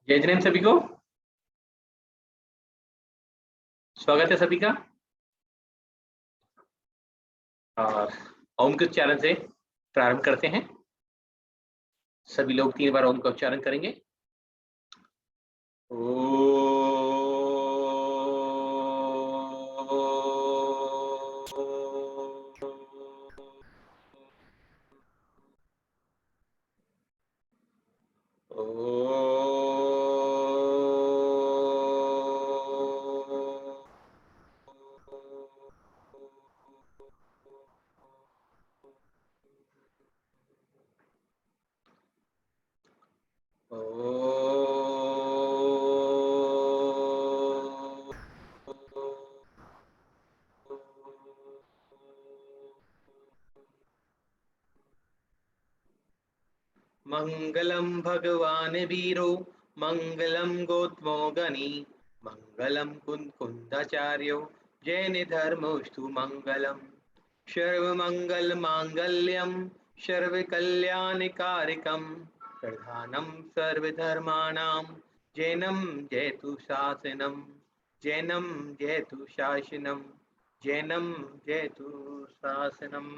जय जैन सभी को। स्वागत है सभी का। और ओम के उच्चारण से प्रारंभ करते हैं। सभी लोग 3 बार ओम का उच्चारण करेंगे। मंगलम भगवान वीरो मंगलम गौतमो गणी मंगलम कुंदाचार्यो जैन धर्मोस्तु मंगलम सर्वमंगल मांगल्यम सर्वकल्याणकारिकम प्रधानम सर्वधर्माणां जैनम जयतु शासनम जैनम जयतु शासनम जैनम जयतु शासनम।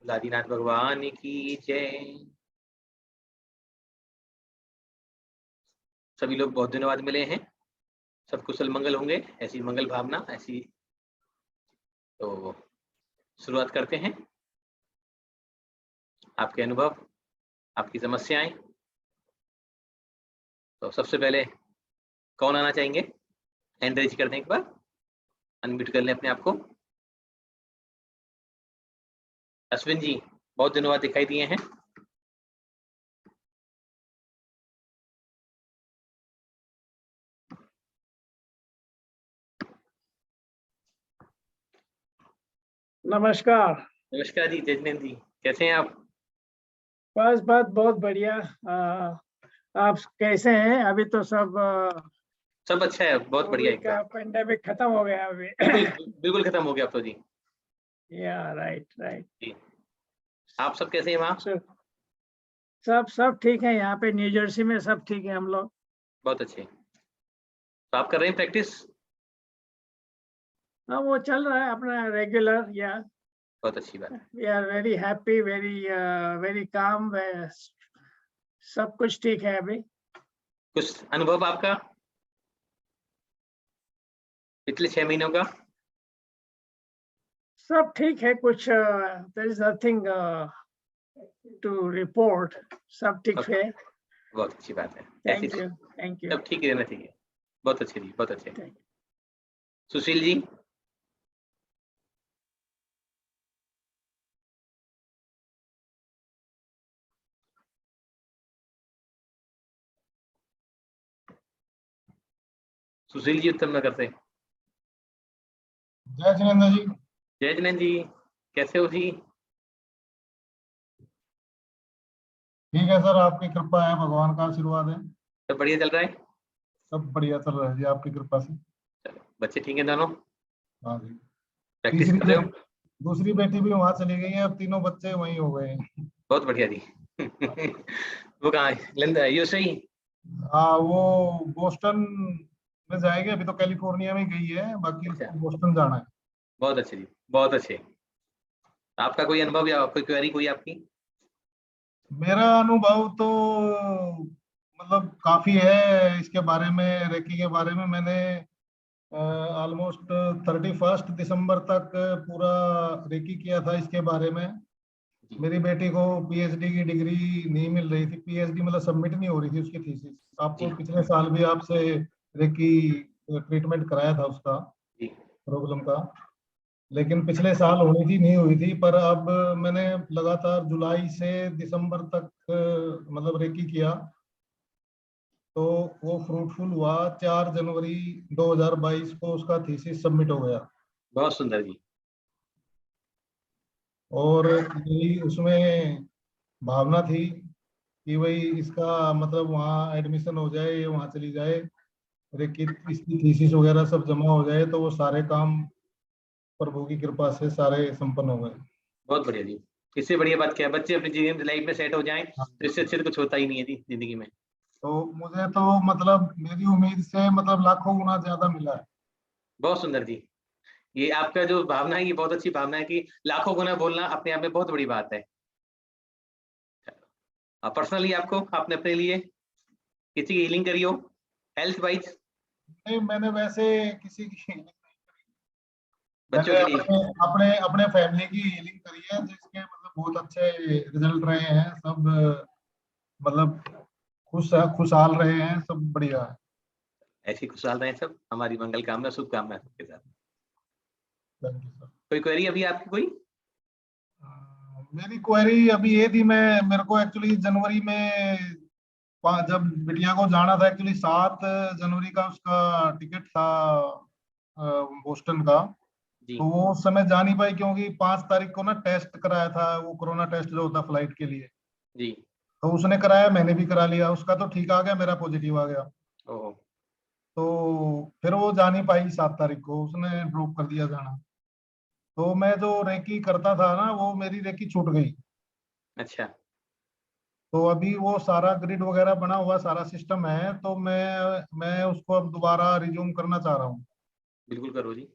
आदिनाथ भगवान की जय। सभी लोग बहुत दिनों बाद मिले हैं। सब कुशल मंगल होंगे, ऐसी मंगल भावना ऐसी। तो शुरुआत करते हैं। आपके अनुभव, आपकी समस्याएं। तो सबसे पहले कौन आना चाहेंगे? हैंड रेज कर दें, एक बार अनम्यूट कर लें अपने आप को। अश्विन जी बहुत दिनों बाद दिखाई दिए हैं। नमस्कार। नमस्कार जी, जजमेन जी कैसे हैं आप? बस बहुत बढ़िया। आप कैसे हैं? अभी तो सब अच्छा है, बहुत बढ़िया कोविड का पेंडेमिक खत्म हो गया अभी। बिल्कुल खत्म हो गया अब तो जी। या राइट जी। आप सब कैसे हैं वहाँ? सब ठीक है। यहाँ पे न्यू जर्सी में सब ठीक है हम लोग। बहुत अच्छे। तो आप कर रहे हैं प्रैक्टिस? हाँ, वो चल रहा है अपना रेगुलर। या बहुत अच्छी बात। We are very happy, very calm. सब कुछ ठीक है अभी। कुछ अनुभव आपका पिछले 6 महीनों का? सब ठीक है। कुछ there is nothing to report. सब ठीक है। बहुत अच्छी बात है। Thank you. सब ठीक रहना चाहिए। बहुत अच्छे जी, बहुत अच्छे। सुशील जी। सुशील जी उत्तम नगर से। जय जिनेंद्र जी। जय जिनेंद्र जी, कैसे हो जी? ठीक है सर, आपकी कृपा है, भगवान का आशीर्वाद है। सब बढ़िया चल रहा है? सब बढ़िया चल रहा है जी, आपकी कृपा से। चलो, बच्चे ठीक है दोनों? हाँ जी। प्रैक्टिस कर रहे हो? दूसरी बेटी भी वहां चली गई है, अब तीनों बच्चे वहीं हो गए हैं। बहुत बढ़िया जी। वो कहाँ है? यूएसए ही? हाँ, वो बोस्टन में जाएगी। अभी तो कैलिफोर्निया में गई है, बाकी अच्छा। उसको बोस्टन जाना है। बहुत अच्छे जी, बहुत अच्छे। आपका कोई अनुभव या कोई क्वेरी कोई आपकी? मेरा अनुभव तो मतलब काफी है इसके बारे में। रेकी के बारे में मैंने ऑलमोस्ट 31 दिसंबर तक पूरा रेकी किया था। इसके बारे में मेरी बेटी को पीएचडी की डिग्री नहीं मिल रही थी। पीएचडी मतलब सबमिट नहीं हो रही थी उसकी थीसिस। आपको पिछले साल भी आपसे रेकी ट्रीटमेंट कराया था उसका प्रॉब्लम का, लेकिन पिछले साल होनी थी, नहीं हुई थी। पर अब मैंने लगातार जुलाई से दिसंबर तक मतलब रेकी किया, तो वो फ्रूटफुल हुआ। 4 जनवरी 2022 को उसका थीसिस सबमिट हो गया। बहुत सुंदर जी। और यही उसमें भावना थी कि भाई इसका मतलब वहाँ एडमिशन हो जाए, ये वहाँ चली जाए, रेकी इसकी थीसिस वगैरह सब जमा हो जाए, तो वो सारे काम प्रभु की कृपा से सारे संपन्न हो गए। बहुत बढ़िया जी। इससे बढ़िया बात क्या है? बच्चे अपनी जीवन लाइफ में सेट हो जाएं तो इससे अच्छे तो कुछ होता ही नहीं है जी जिंदगी में। तो मुझे तो मतलब मेरी उम्मीद से मतलब लाखों गुना ज्यादा मिला है। बहुत सुंदर जी। ये आपका जो भावना है, ये बहुत अच्छी भावना है कि लाखों गुना बोलना अपने आप में बहुत बड़ी बात है। पर्सनली आपको, आपने अपने लिए किसी की हीलिंग करी हो हेल्थ वाइज? नहीं, मैंने वैसे किसी की बच्चों मैंने के लिए? अपने अपने अपने फैमिली की हीलिंग करी है, जिसके मतलब बहुत अच्छे रिजल्ट रहे हैं सब। मतलब खुशहाल रहे हैं, सब बढ़िया है। ऐसी खुशहाल रहे सब, हमारी मंगल कामना, शुभकामना सबके साथ। Thank you sir. कोई क्वेरी अभी आपकी कोई? मेरी क्वेरी अभी ये थी, मेरे को एक्चुअली जनवरी में जब बिटिया को जाना था, एक्चुअली 7 जनवरी का उसका टिकट था बोस्टन का। जी तो वो उस समय जा नहीं पाई, क्योंकि 5 तारीख को ना टेस्ट कराया था, वो कोरोना टेस्ट जो होता फ्लाइट के लिए। जी। तो उसने कराया, मैंने भी करा लिया, उसका तो ठीक आ गया, मेरा पॉजिटिव आ गया। ओह। तो फिर वो जा नहीं पाई, 7 तारीख को उसने ड्रॉप कर दिया जाना। तो मैं जो रेकी करता था ना, वो मेरी रेकी छूट गई। अच्छा। तो अभी वो सारा ग्रिड वगैरह बना हुआ, सारा सिस्टम है, तो मैं उसको अब दोबारा रिज्यूम करना चाह रहा हूँ। बिल्कुल करो जी।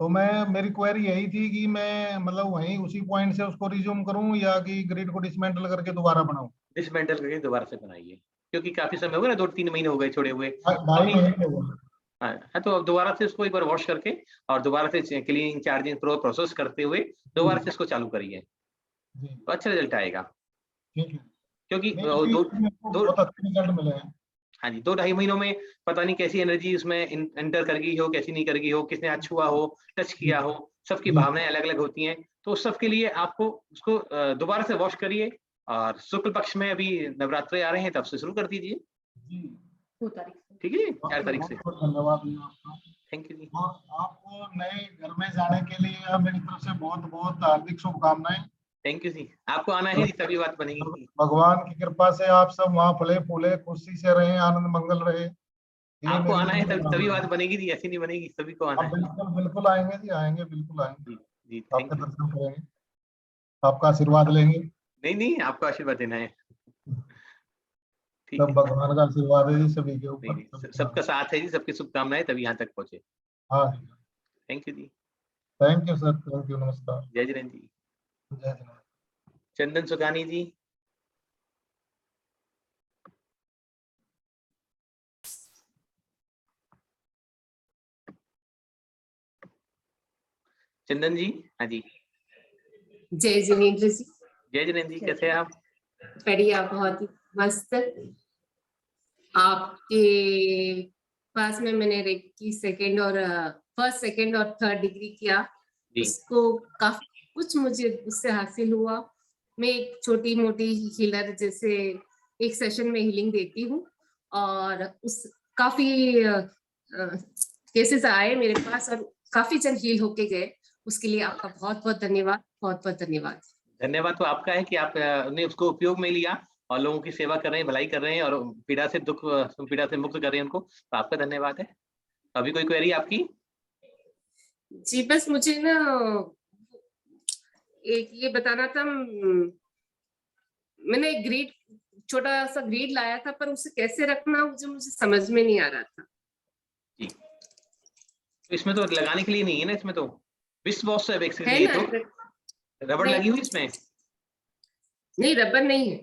तो मेरी क्वेरी यही थी कि मैं मतलब वहीं उसी पॉइंट से उसको रिज्यूम करूं, या कि ग्रिड को डिसमेंटल करके दोबारा बनाऊं। डिसमेंटल करके दोबारा से बनाइए, क्योंकि काफी समय हो गया ना, 2-3 महीने हो गए छोड़े हुए। 2.5 महीने हो गए। हाँ, तो अब दोबारा से इसको एक बार वॉश करके और दोबारा से क्लीनिंग चार्जिंग प्रोसेस करते हुए दोबारा से जी इसको चालू करिए, जी, तो अच्छा रिजल्ट आएगा। ठीक है। क्योंकि नहीं, अभी दो मेरे को दो बहुत अच्छे रिजल्ट मिले हैं। हाँ जी, 2-2.5 महीनों में पता नहीं कैसी एनर्जी उसमें एंटर कर गई हो, कैसी नहीं कर गई हो, किसने हाथ छुआ हो, टच जी किया हो, सबकी जी भावनाएं अलग अलग होती हैं। तो उस सब के लिए आपको उसको दोबारा से वॉश करिए, और शुक्ल पक्ष में अभी नवरात्रे आ रहे हैं, तब से शुरू कर दीजिए। जी। 2 तारीख से, ठीक है जी, 4 तारीख से। बहुत बहुत धन्यवाद भैया आपका। थैंक यू जी। और आपको नए घर में जाने के लिए मेरी तरफ से बहुत बहुत हार्दिक शुभकामनाएं। थैंक यू जी, आपको आना है जी, तभी बात बनेगी। भगवान की कृपा से आप सब वहाँ फले फूले खुशी से रहें, आनंद मंगल रहे, ये आपको मेरी आना है तभी तभी मनोकामना बात है। बनेगी जी, ऐसी नहीं बनेगी, सभी को आना आप है। बिल्कुल बिल्कुल आएंगे जी, आएंगे, बिल्कुल आएंगे। जी जी, आपके थैंक यू। दर्शन करेंगे, आपका आशीर्वाद लेंगे। नहीं नहीं, आपको आशीर्वाद देना है। ठीक सब है। भगवान का आशीर्वाद है जी सभी के नहीं ऊपर, नहीं, सबके सबका साथ। साथ है जी, सबकी शुभकामनाएं तभी यहाँ तक पहुंचे। हाँ। थैंक यू जी। Thank you sir, thank you, नमस्कार। जय जिनेन्द्र जी। जय जय। चंदन सुखानी जी। चंदन जी, हाँ जी। जय जिनेन्द्र जी। जय जिनेन्द्र जी, कैसे हैं आप? बढ़िया, बहुत ही मस्त। आपके पास में मैंने रेकी सेकंड और फर्स्ट, सेकंड और थर्ड डिग्री किया, जी उसको काफी कुछ मुझे उससे हासिल हुआ। मैं एक छोटी मोटी हीलर जैसे एक सेशन में हीलिंग देती हूँ, और उस काफी केसेस आए मेरे पास और काफी जन हील होके गए। उसके लिए आपका बहुत बहुत धन्यवाद, बहुत बहुत धन्यवाद। धन्यवाद तो आपका है कि आपने उसको उपयोग में लिया और लोगों की सेवा कर रहे हैं, भलाई कर रहे हैं, और पीड़ा से मुक्त कर रहे हैं उनको, तो आपका धन्यवाद है। अभी कोई क्वेरी आपकी? जी बस मुझे ना एक ये बताना था, मैंने एक ग्रिड, छोटा सा ग्रिड लाया था, पर उसे कैसे रखना मुझे समझ में नहीं आ रहा था। जी, तो इसमें तो लगाने के लिए नहीं है ना, इसमें तो विश वॉश है है बेसिकली, ना? तो रबड़ नहीं लगी हुई इसमें। नहीं, रबर नहीं है।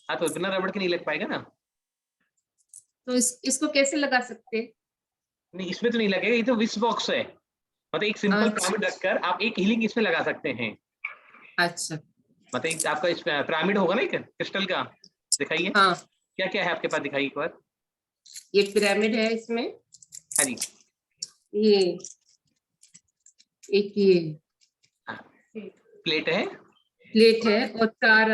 हाँ, तो बिना रबड़ के नहीं लग पाएगा ना। तो इसको कैसे लगा सकते हैं? नहीं, इसमें तो नहीं लगेगा, ये तो विश बॉक्स है। मतलब एक सिंपल अच्छा पिरामिड रखकर आप एक हीलिंग इसमें लगा सकते हैं। अच्छा। मतलब आपका इस पिरामिड होगा ना एक क्रिस्टल का, दिखाइए हाँ, क्या क्या है आपके पास, दिखाइए एक बार। ये पिरामिड है, इसमें हाँ जी। ये एक ये हाँ, प्लेट है। प्लेट है और 4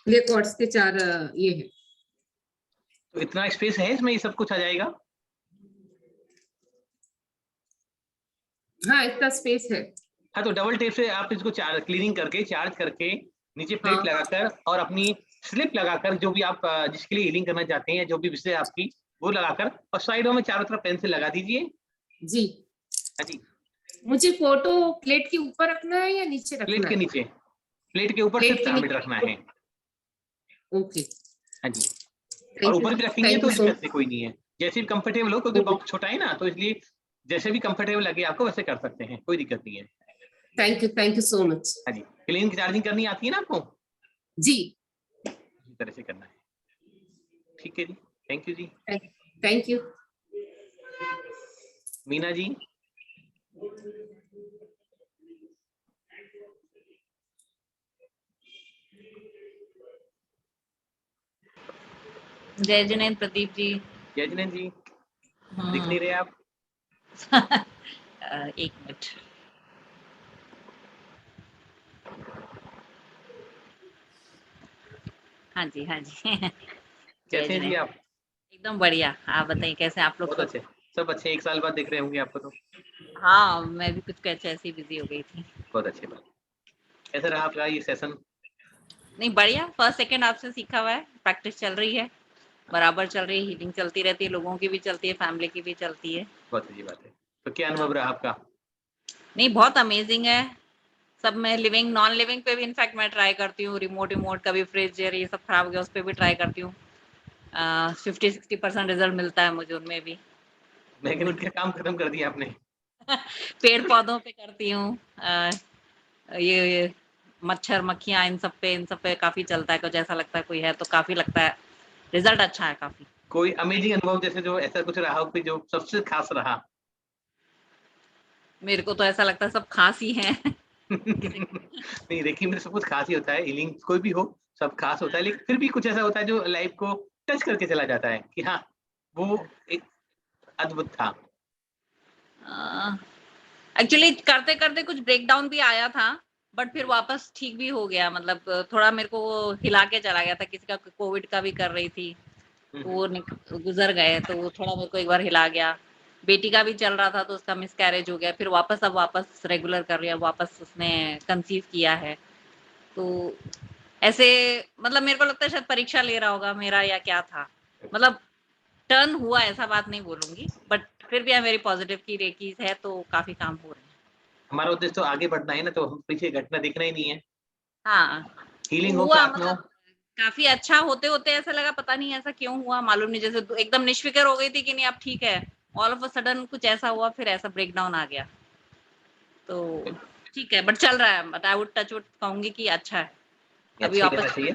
क्ले क्वार्ट्ज के 4 ये है। तो इतना स्पेस है इसमें, ये सब कुछ आ जाएगा? हाँ, इतना स्पेस है। हाँ, तो डबल टेप से आप इसको क्लीनिंग करके चार्ज करके नीचे प्लेट हाँ लगाकर और अपनी स्लिप लगाकर, जो भी आप जिसके लिए हीलिंग करना चाहते हैं, जो भी विषय आपकी, वो लगाकर और साइडों में चारों तरफ पेंसिल लगा दीजिए। जी। हाँ जी। मुझे फोटो प्लेट के ऊपर रखना है या नीचे प्लेट रखना के है? नीचे, प्लेट के ऊपर प्लेट सिर्फ के पिरामिड रखना नीचे। है। ओके। हाँ जी, और Thank you. ऊपर भी रखेंगे Thank तो you so दिक्कत से कोई नहीं है, जैसे भी कंफर्टेबल हो, क्योंकि Okay. बॉक्स छोटा है ना, तो इसलिए जैसे भी कंफर्टेबल लगे आपको वैसे कर सकते हैं, कोई दिक्कत नहीं है। Thank you so much. हाँ जी, क्लीन की चार्जिंग करनी आती है ना आपको, जी, इसी तरह से करना है। ठीक है जी, थैंक यू जी। thank you. मीना जी। जय जिनेन्द्र प्रदीप जी। जय जिनेन्द्र जी, दिख नहीं रहे आप। एक मिनट। हाँ जी, हाँ जी। जय कैसे हैं जी जिनेन्द्र। आप? एकदम बढ़िया। आप बताइए कैसे आप लोग? बहुत अच्छे, सब अच्छे। 1 साल बाद दिख रहे होंगे आपको तो। हाँ, मैं भी कुछ ऐसे ही बिजी हो गई थी। बहुत अच्छी बात। कैसा रहा आपका ये सेशन? नहीं, बढ़िया। फर्स्ट सेकंड आपसे सीखा हुआ है, प्रैक्टिस चल रही है, बराबर चल रही है, हीलिंग चलती रहती है, लोगों की भी चलती है, फैमिली की भी चलती है। बहुत अच्छी बात है। तो क्या अनुभव रहा आपका? नहीं, बहुत अमेजिंग है। सब में लिविंग नॉन लिविंग पे भी इनफैक्ट मैं ट्राई करती हूँ, रिमोट कभी फ्रिज ये सब खराब हो गया उस पर भी ट्राई करती हूँ। 50-60% रिजल्ट मिलता है मुझे उनमें भी। मैकेनिक का काम खत्म कर दिया आपने। पेड़ पौधों पे करती हूँ, ये मच्छर मक्खियाँ इन सब पे काफी चलता है। कुछ ऐसा लगता है कोई है तो काफी लगता है रिजल्ट अच्छा है काफी। कोई अमेजिंग अनुभव जैसे जो ऐसा कुछ रहा हो कि जो सबसे खास रहा? मेरे को तो ऐसा लगता है सब खास ही है। नहीं, देखिए मेरे सब कुछ खास ही होता है, हीलिंग कोई भी हो सब खास होता है, लेकिन फिर भी कुछ ऐसा होता है जो लाइफ को टच करके चला जाता है कि हाँ, वो एक अद्भुत था। एक्चुअली करते करते कुछ ब्रेकडाउन भी आया था, बट फिर वापस ठीक भी हो गया। मतलब थोड़ा मेरे को वो हिला के चला गया था, किसी का कोविड का भी कर रही थी, वो गुजर गए तो वो थोड़ा मेरे को एक बार हिला गया। बेटी का भी चल रहा था तो उसका मिसकैरेज हो गया, फिर वापस अब वापस रेगुलर कर रही है, वापस उसने कंसीव किया है। तो ऐसे मतलब मेरे को लगता है शायद परीक्षा ले रहा होगा मेरा या क्या था। मतलब टर्न हुआ ऐसा बात नहीं बोलूंगी, बट फिर भी मेरी पॉजिटिव की रेकीज है तो काफी काम हो रहे हैं। हमारा उद्देश्य तो आगे बढ़ना है ना, तो हम पीछे घटना देखना ही नहीं है। हाँ, हीलिंग हो, हुआ साथ में हो। मतलब काफी अच्छा होते होते ऐसा लगा पता नहीं ऐसा क्यों हुआ, मालूम नहीं। जैसे एकदम निश्फिक्र हो गई थी कि नहीं अब ठीक है, ऑल ऑफ अ सडन कुछ ऐसा हुआ, फिर ऐसा ब्रेकडाउन आ गया। तो ठीक है, बट चल रहा है। But I would touch wood कहूंगी कि अच्छा है अभी अच्छा ही रहना वापस। चाहिए,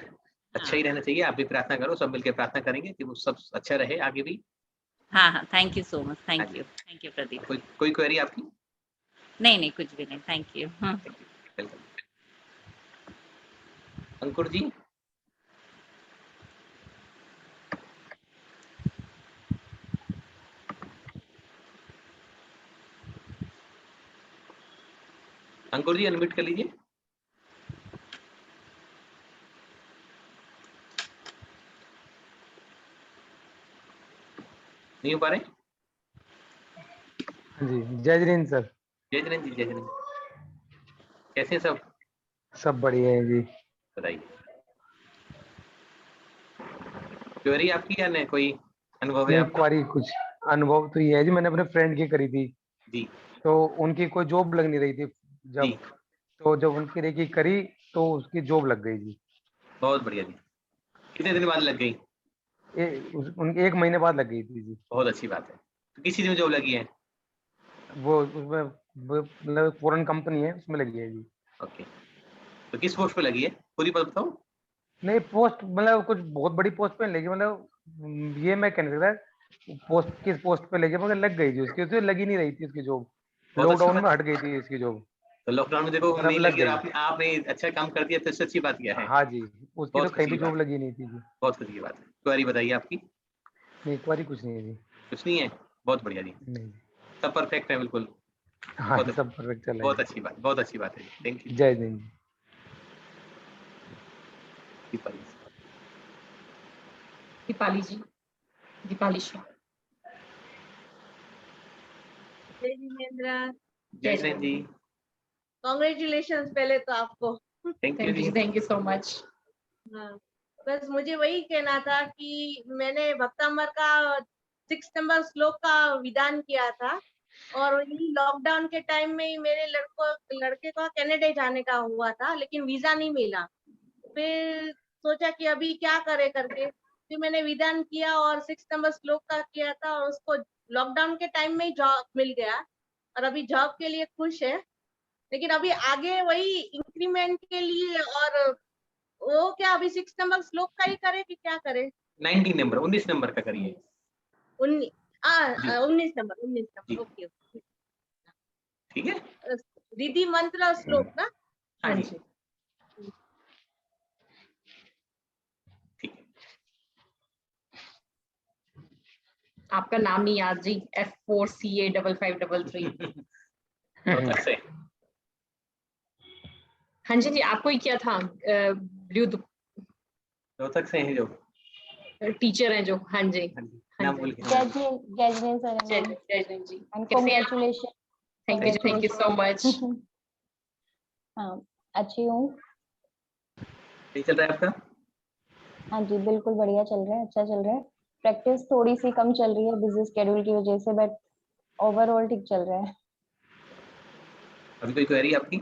अच्छा ही रहना चाहिए। आप भी प्रार्थना करो, सब मिलकर प्रार्थना करेंगे कि वो सब अच्छा रहे आगे भी। हाँ हाँ, थैंक यू सो मच। हाँ थैंक जी। यू प्रदीप। कोई क्वेरी आपकी? नहीं कुछ भी नहीं, thank you. Welcome. Ankur ji. Ankur ji unmute कर लीजिए। नहीं हो पा रहे? जी, जय जिनेन्द्र सर। जय जिनेन्द्र जी, जय जिनेन्द्र। कैसे हैं सब? सब बढ़िया है जी। बताइए, क्वेरी आपकी या नहीं, कोई अनुभव है नहीं, आपका? क्वारी कुछ अनुभव तो ये है जी, मैंने अपने फ्रेंड की करी थी जी तो उनकी कोई जॉब लग नहीं रही थी जी, जब उनकी रेकी करी तो उसकी जॉब लग गई जी। बहुत बढ़िया जी। कितने दिन बाद लग गई? उनके 1 महीने बाद लग गई थी जी। बहुत अच्छी बात है। तो किस चीज में जॉब लगी है? वो उसमें मतलब फॉरेन कंपनी है उसमें लगी है जी। ओके, तो किस पोस्ट पे लगी है, पूरी बात बताओ। नहीं, पोस्ट मतलब कुछ बहुत बड़ी पोस्ट पे नहीं लगी, मतलब ये मैं कह नहीं सकता पोस्ट किस पोस्ट पे लगी, मगर लग गई जी उसकी। उसकी लगी नहीं रही थी उसकी जॉब, बहुत अच्छी लॉकडाउन बात में है। हट गई थी इसकी जॉब, तो लॉकडाउन में देखो पर अब नहीं लग लगी और गई। आपने अच्छा काम कर दिया, तो इससे अच्छी बात क्या है? हाँ जी, उसकी तो बहुत कहीं खुशी भी की बात जॉब है, लगी नहीं थी जी। बहुत खुशी की बात है। क्वेरी बताइए आपकी। नहीं, एक बार ही कुछ नहीं है जी। कुछ नहीं है, बहुत बढ़िया जी, नहीं। सब परफेक्ट है बिल्कुल। हाँ बहुत जी, सब परफेक्ट चल रहा है बहुत जी। अच्छी बात, बहुत अच्छी बात है जी, थैंक यू। जय हिंद। दीपाली जी, दीपाली शाह। जय जिनेन्द्र। जय जिनेन्द्र जी, कॉन्ग्रेचुलेशन पहले तो आपको। थैंक यू जी। Thank you so much. हाँ, बस मुझे वही कहना था कि मैंने भक्तामर का 6 नंबर श्लोक का विधान किया था और यही लॉकडाउन के टाइम में ही मेरे लड़के का कनाडा जाने का हुआ था, लेकिन वीजा नहीं मिला। फिर सोचा कि अभी क्या करे करके, फिर मैंने विधान किया और 6 नंबर श्लोक का किया था और उसको लॉकडाउन के टाइम में ही जॉब मिल गया और अभी जॉब के लिए खुश है। लेकिन अभी आगे वही इंक्रीमेंट के लिए और वो क्या अभी 6 नंबर श्लोक का ही करे कि क्या करे? 19 नंबर 19 नंबर का करिए। 19 19 नंबर जी। ओके ठीक है, रिद्धि मंत्र श्लोक ना? हाँ जी, ठीक है। आपका नाम नहीं याद जी, F4CA5533। रोहतक से। हाँ जी जी, आपको ही किया था। ब्लू रोहतक से हैं जो। टीचर हैं जो। हाँ जी, हाँ जी, हाँ नाम जी। भूल गया। Judgment जय ceremony जय जी। and कैसे हैं आप? congratulations. Thank you so much. हाँ, अच्छी हूँ। सही चल रहा है आपका? हाँ जी, बिल्कुल बढ़िया चल रहा है, अच्छा चल रहा है। प्रैक्टिस थोड़ी सी कम चल रही है बिजी स्केड्यूल की वजह से, बट ओवरऑल ठीक चल रहा है। अभी कोई क्वेरी आपकी?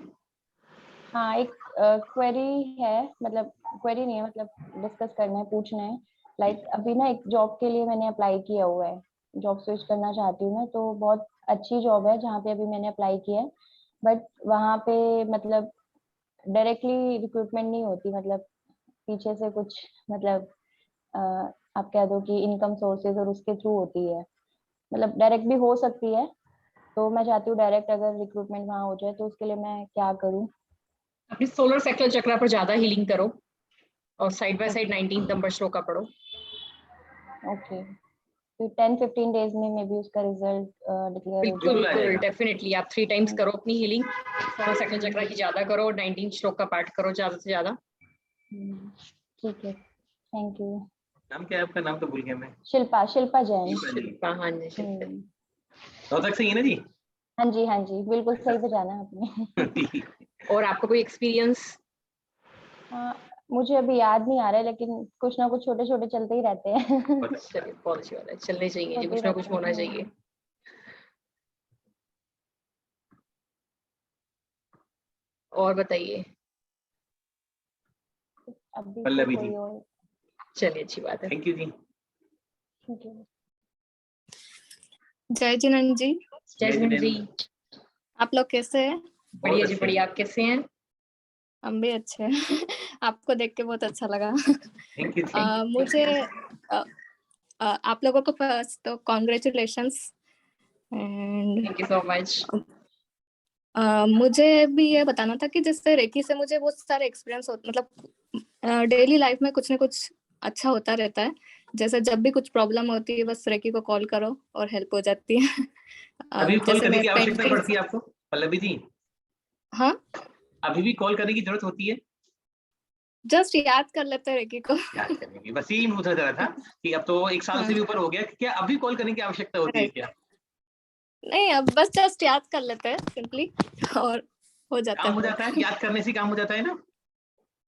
हाँ, एक क्वेरी है, मतलब क्वेरी नहीं है, मतलब डिस्कस करना है, पूछना है। लाइक अभी ना एक जॉब के लिए मैंने अप्लाई किया हुआ है, जॉब स्विच करना चाहती हूँ मैं, तो बहुत अच्छी जॉब है जहाँ पे अभी मैंने अप्लाई किया है, बट वहाँ पे मतलब डायरेक्टली रिक्रूटमेंट नहीं होती, मतलब पीछे से कुछ मतलब आप कह दो कि इनकम सोर्सेज और उसके थ्रू होती है, मतलब डायरेक्ट भी हो सकती है, तो मैं चाहती हूँ डायरेक्ट अगर रिक्रूटमेंट वहाँ हो जाए तो उसके लिए मैं क्या करूँ? अपनी सोलर सेक्टर चक्रा पर ज्यादा हीलिंग करो और साइड बाय साइड 19 नंबर श्लोक का पढ़ो। ओके, तो 10-15 डेज में मे बी उसका रिजल्ट डिक्लेयर हो बिल्कुल बिल्कुल आ बिल्कुल, जाएगा। डेफिनेटली आप 3 टाइम्स करो अपनी हीलिंग। सोलर सेक्टर चक्रा की ज्यादा करो और 19 श्लोक का पाठ करो ज्यादा से ज्यादा। ठीक है, थैंक यू। नाम क्या है आपका? नाम तो भूल गया मैं। शिल्पा जैन। शिल्पा, हाँ जी शिल्पा। रोहतक से ही है ना जी? हाँ जी, बिल्कुल सही पहचाना आपने। और और आपको कोई एक्सपीरियंस? मुझे अभी याद नहीं आ रहा है, लेकिन कुछ ना कुछ छोटे छोटे चलते ही रहते हैं। चलिए, बहुत अच्छी बात है, चलने चाहिए जी, होते कुछ ही ना कुछ रहते हैं। होना चाहिए। और बताइए। अभी तो पल्लवी कोई जी। और। चलिए, अच्छी बात है। थैंक यू जी। ठीक है। जय जिनन जी, जय जिनेंद्र जी। आप लोग कैसे हैं? बढ़िया जी अच्छे। बढ़िया, आप कैसे हैं? हम भी अच्छे हैं। आपको देख के बहुत अच्छा लगा। Thank you. मुझे आप लोगों को फर्स्ट तो congratulations and thank you so much. मुझे भी ये बताना था कि जैसे रेकी से मुझे बहुत सारे एक्सपीरियंस होते, मतलब डेली लाइफ में कुछ ना कुछ अच्छा होता रहता है। जैसे जब भी कुछ प्रॉब्लम होती है बस रेकी को कॉल करो और हेल्प हो जाती है। अभी कॉल जैसे करने मैं की आवश्यकता पेंटिंग, पड़ती है आपको पल्लवी जी? हाँ अभी भी कॉल करने की जरूरत होती है? जस्ट याद कर लेते हैं रेकी को। याद करने की, बस यही पूछना चाह रहा था कि अब तो 1 साल से भी ऊपर हो गया, क्या अभी कॉल करने की आवश्यकता होती है क्या? नहीं, अब बस जस्ट याद कर लेते हैं सिंपली और हो जाता काम हो है। जाता है, याद करने से काम हो जाता है ना।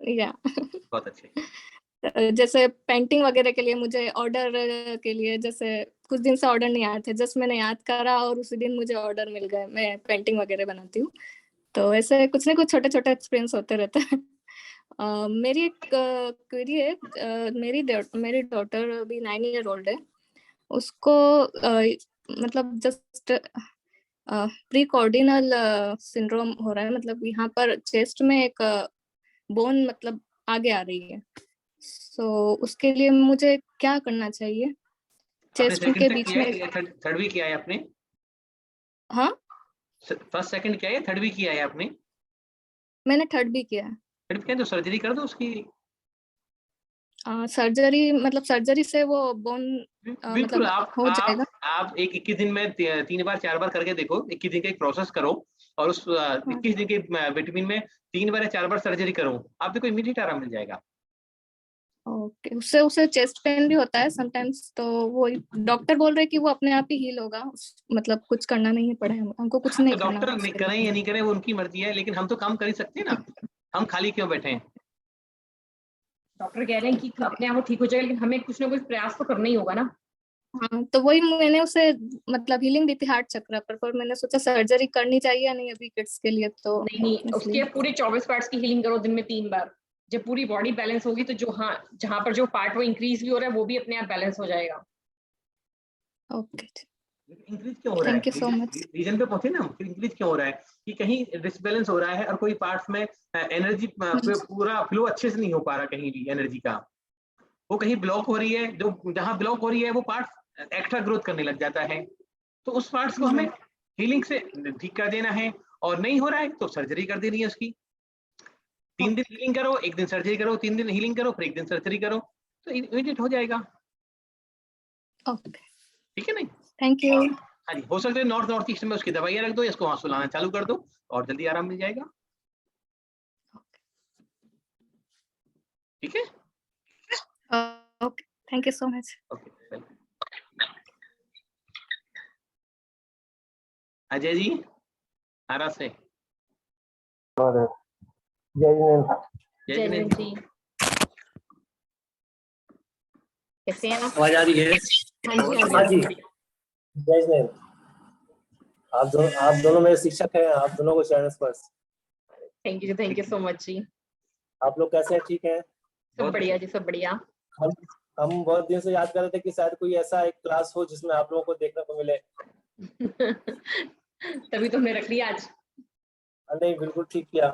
या बहुत अच्छे। जैसे पेंटिंग वगैरह के लिए मुझे ऑर्डर के लिए जैसे कुछ दिन से ऑर्डर नहीं आए थे, जस्ट मैंने याद करा और उसी दिन मुझे ऑर्डर मिल गए। मैं पेंटिंग वगैरह बनाती हूँ, तो ऐसे कुछ ना कुछ छोटे छोटे एक्सपीरियंस होते रहते हैं। मेरी एक क्वेरी है। मेरी डॉटर अभी 9 ईयर ओल्ड है। उसको मतलब जस्ट प्री कॉर्डिनल सिंड्रोम हो रहा है, मतलब यहाँ पर चेस्ट में एक बोन मतलब आगे आ रही है। सो उसके लिए मुझे क्या करना चाहिए? आपने चेस्ट सेकंड के तक बीच किया में। है या थर्ड भी किया है आपने? हाँ, फर्स्ट सेकंड किया है, थर्ड भी किया है आपने? मैंने थर्ड भी किया है। थर्ड किया तो सर्जरी कर दो उसकी। सर्जरी मतलब सर्जरी से वो बोन बिल्कुल। मतलब हो जाएगा? आप एक 21 दिन में 3 बार 4 बार करके देखो। 21 दिन का एक प्रोसेस करो और उस 21 दिन के बिटवीन में 3 बार या 4 बार सर्जरी करो, आप देखो इमीडिएट आराम मिल जाएगा। ओके, उससे उसे चेस्ट पेन भी होता है समटाइम्स, तो वो डॉक्टर बोल रहे हैं कि वो अपने आप ही हील होगा, मतलब कुछ करना नहीं पड़े, हमको कुछ नहीं तो करना डॉक्टर उसके करें लिए। या नहीं करें वो उनकी मर्जी है, लेकिन हम तो काम कर ही सकते हैं ना। हम खाली क्यों बैठे हैं? डॉक्टर कह रहे हैं कि अपने आप वो ठीक हो जाएगा, लेकिन हमें कुछ ना कुछ प्रयास तो करना ही होगा ना। हाँ, तो वही मैंने उसे मतलब हीलिंग दी थी हार्ट चक्र पर मैंने सोचा सर्जरी करनी चाहिए या नहीं अभी किड्स के लिए, तो नहीं, उसके इसलिए। पूरे 24 पार्ट्स की हीलिंग करो दिन में 3 बार। जब पूरी बॉडी बैलेंस होगी तो जो हाँ जहाँ पर जो पार्ट वो इंक्रीज भी हो रहा है वो भी अपने आप बैलेंस हो जाएगा। ओके, इंक्रीज क्यों हो रहा है? Thank you so much. Region पे पहुंचे ना, फिर इंक्रीज क्यों हो रहा है कि कहीं डिसबैलेंस हो रहा है और कोई पार्ट्स में एनर्जी पूरा फ्लो अच्छे से नहीं हो पा रहा, कहीं भी एनर्जी का वो कहीं ब्लॉक हो रही है, जो जहां ब्लॉक हो रही है वो पार्ट एक्स्ट्रा ग्रोथ करने लग जाता है, तो उस पार्ट्स को हमें हीलिंग से ठीक कर देना है, और नहीं हो रहा है तो सर्जरी कर देनी है उसकी। 3 दिन हीलिंग करो, 1 दिन सर्जरी करो, 3 दिन हीलिंग करो, फिर 1 दिन सर्जरी करो, तो इमीडिएट हो जाएगा। ओके, ठीक है नहीं? Thank you. हाँ जी, हो सकता है नॉर्थ ईस्ट में उसकी दवाइयाँ रख दो, इसको वहां सुलाना चालू कर दो और जल्दी आराम मिल जाएगा। ठीक है, okay, thank you so much. Okay. Ajay ji Ara से। जय हिंद। जय हिंद जी, कैसे हैं आप? आवाज आ रही है? हाँ जी, जय हिंद। आप दोनों मेरे शिक्षक हैं, आप दोनों को चरण स्पर्श। थैंक यू सो मच जी। आप लोग कैसे हैं? ठीक हैं? सब बढ़िया जी, सब बढ़िया। हम बहुत दिन से याद कर रहे थे कि शायद कोई ऐसा एक क्लास हो जिसमें आप लोगों को देखने को मिले। तभी तो हमने रख लिया आज। नहीं, बिल्कुल ठीक किया।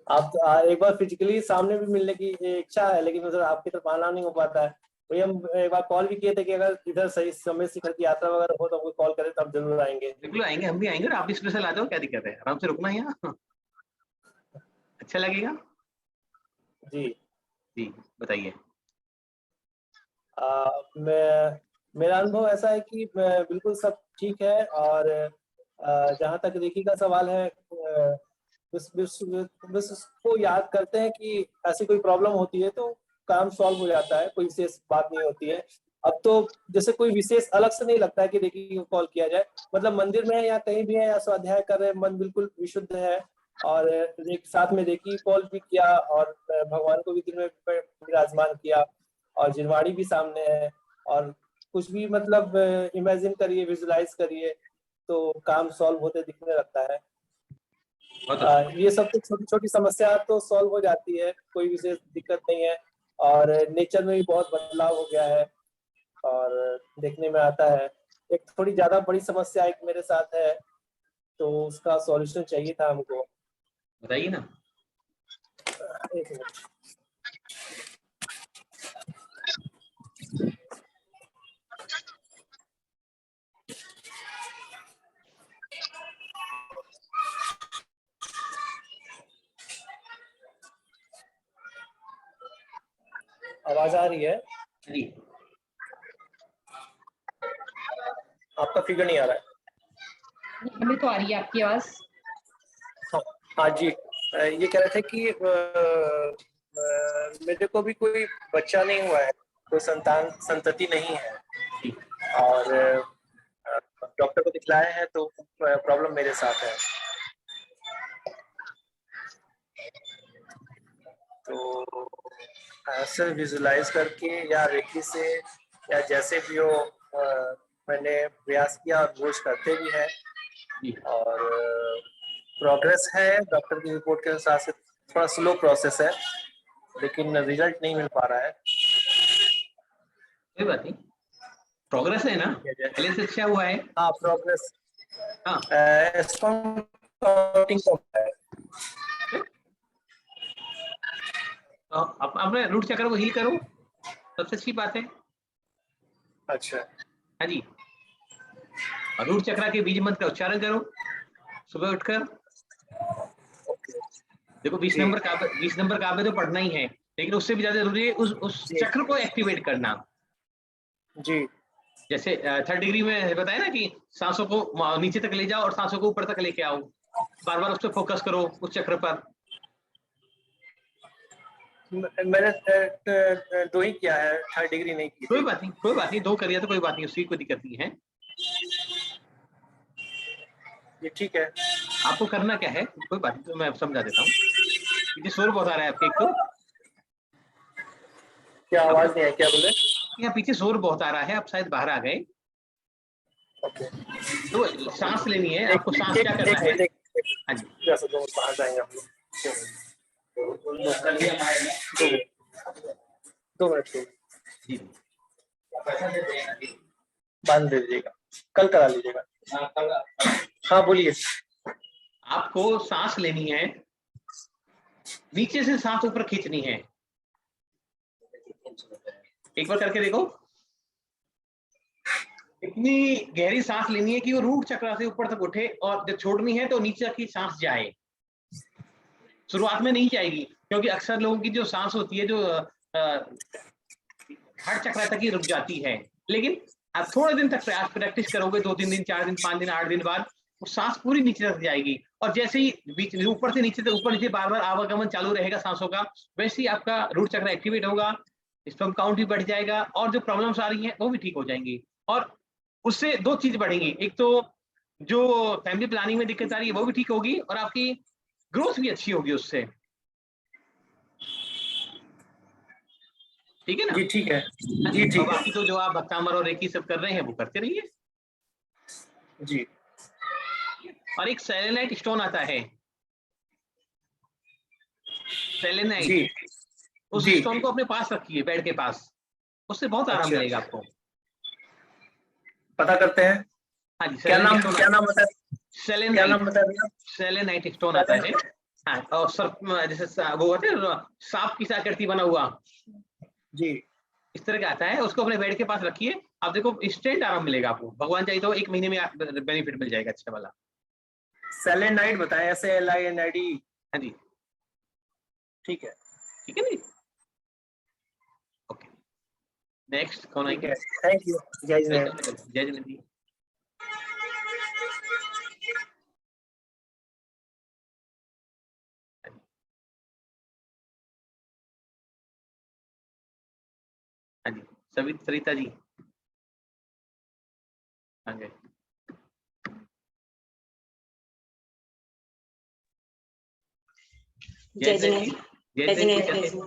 आप एक बार फिजिकली सामने भी मिलने की इच्छा है, लेकिन उधर आपकी तरफ आना नहीं हो पाता है। वही हम एक बार कॉल भी किए थे कि अगर इधर सही समय शिखर की यात्रा वगैरह हो तो हमको कॉल करें, तो आप जरूर आएंगे। बिल्कुल आएंगे, हम भी आएंगे, और आप भी स्पेशल आ जाओ, क्या दिक्कत है, आराम से रुकना है यहाँ, अच्छा लगेगा जी जी। बताइए। मेरा अनुभव ऐसा है कि बिल्कुल सब ठीक है, और जहाँ तक रेकी का सवाल है, विश्व को याद करते हैं कि ऐसी कोई प्रॉब्लम होती है तो काम सॉल्व हो जाता है, कोई विशेष बात नहीं होती है। अब तो जैसे कोई विशेष अलग से नहीं लगता है कि रेकी को कॉल किया जाए, मतलब मंदिर में या कहीं भी है या स्वाध्याय कर रहे हैं, मन बिल्कुल विशुद्ध है, और साथ में रेकी कॉल भी किया, और भगवान को भी दिल में विराजमान किया, और जिनवाड़ी भी सामने है, और कुछ भी मतलब इमेजिन करिए, विजुलाइज करिए, तो काम सॉल्व होते दिखने लगता है। ये सब तो छोटी छोटी समस्या तो सॉल्व हो जाती है, कोई विशेष दिक्कत नहीं है, और नेचर में भी बहुत बदलाव हो गया है, और देखने में आता है। एक थोड़ी ज्यादा बड़ी समस्या एक मेरे साथ है, तो उसका सॉल्यूशन चाहिए था हमको। बताइए ना। एक मिनट। आवाज आ रही है? जी। आपका फिगर नहीं आ रहा है। हमें तो आ रही है आपकी आवाज। हाँ जी, ये कह रहे थे कि मेरे को भी कोई बच्चा नहीं हुआ है, कोई संतति नहीं है, और डॉक्टर को दिखलाए हैं तो प्रॉब्लम मेरे साथ है। तो ऐसे विजुलाइज करके या रेकी से या जैसे भी हो, मैंने प्रयास किया और रोज करते भी हैं, और प्रोग्रेस है। डॉक्टर की रिपोर्ट के अनुसार से थोड़ा स्लो प्रोसेस है, लेकिन रिजल्ट नहीं मिल पा रहा है। कोई बात नहीं, प्रोग्रेस है ना, पहले से अच्छा हुआ है। हाँ, प्रोग्रेस। हाँ, अपने रूट चक्र को हील करो, सबसे अच्छी बात है। अच्छा। हाँ जी, और रूट चक्र के बीज मंत्र का उच्चारण करो सुबह उठकर। देखो 20 नंबर काव्य तो पढ़ना ही है, लेकिन उससे भी ज्यादा जरूरी है उस चक्र को एक्टिवेट करना। जी। जैसे 3rd डिग्री में बताया ना कि सांसों को नीचे तक ले जाओ और सांसों को ऊपर तक लेके आओ, बार बार उस पर फोकस करो, उस चक्र पर। मैंने 2 ही किया है, 3rd डिग्री नहीं की। कोई बात नहीं, 2 करिए तो कोई बात नहीं, उसकी कोई दिक्कत नहीं है। ये ठीक है। आपको करना क्या है, कोई बात नहीं, तो मैं समझा देता हूँ। पीछे शोर बहुत आ रहा है आपके, एक तो क्या आवाज नहीं है, क्या बोले? यहाँ पीछे शोर बहुत आ रहा है, आप शायद बाहर आ गए। तो सांस लेनी है आपको, सांस क्या करना है? हाँ जी, बाहर जाएंगे हम लोग। दो मिनट जी बांध दे दीजिएगा, कल करा लीजिएगा। हाँ बोलिए। आपको सांस लेनी है, नीचे से सांस ऊपर खींचनी है। एक बार करके देखो। इतनी गहरी सांस लेनी है कि वो रूट चक्र से ऊपर तक उठे, और जब छोड़नी है तो नीचे की सांस जाए। शुरुआत में नहीं जाएगी, क्योंकि अक्सर लोगों की जो सांस होती है जो हार्ट चक्र तक ही रुक जाती है। लेकिन आप थोड़े दिन तक प्रैक्टिस करोगे, 2-3 दिन, 4 दिन, 5 दिन, 8 दिन बाद वो सांस पूरी नीचे तक जाएगी। और जैसे ही बीच ऊपर से नीचे तक, ऊपर नीचे बार बार आवागमन चालू रहेगा सांसों का, वैसे ही आपका रूट चक्र एक्टिवेट होगा, स्पर्म काउंट भी बढ़ जाएगा, और जो प्रॉब्लम्स आ रही हैं वो भी ठीक हो जाएंगी। और उससे दो चीज बढ़ेंगी, एक तो जो फैमिली प्लानिंग में दिक्कत आ रही है वो भी ठीक होगी, और आपकी ग्रोथ भी अच्छी होगी उससे। ठीक है ना? जी ठीक है जी और ठीक है बाकी तो जो आप भक्तामर और रेकी सब कर रहे हैं वो करते रहिए। जी। और एक सेलेनाइट स्टोन आता है, सेलेनाइट, जी उस जी स्टोन को अपने पास रखिए, बेड के पास, उससे बहुत आराम अच्छा। मिलेगा आपको। पता करते हैं। हाँ जी, क्या नाम सेलेनाइट, क्या नाम बता क्या सेलेनाइट, नाम बता दिया? सेलेनाइट स्टोन आता है। हाँ, और सर्प जैसे वो होते हैं सांप की सा आकृति बना हुआ, जी इस तरह का आता है। उसको अपने बेड के पास रखिए, आप देखो इंस्टेंट आराम मिलेगा आपको। भगवान चाहिए तो 1 महीने में बेनिफिट मिल जाएगा अच्छा वाला। सेलेनाइट बताया, SALINID। हाँ जी ठीक है ठीक है जी। ओके, नेक्स्ट कौन ठीक आएंगे? है, थैंक यू। जय जिनेंद्र। जय जिनेंद्र जी। हाँ जी, सरिता जी आगे। जय जिनेंद्र। जय जिनेंद्र। जी।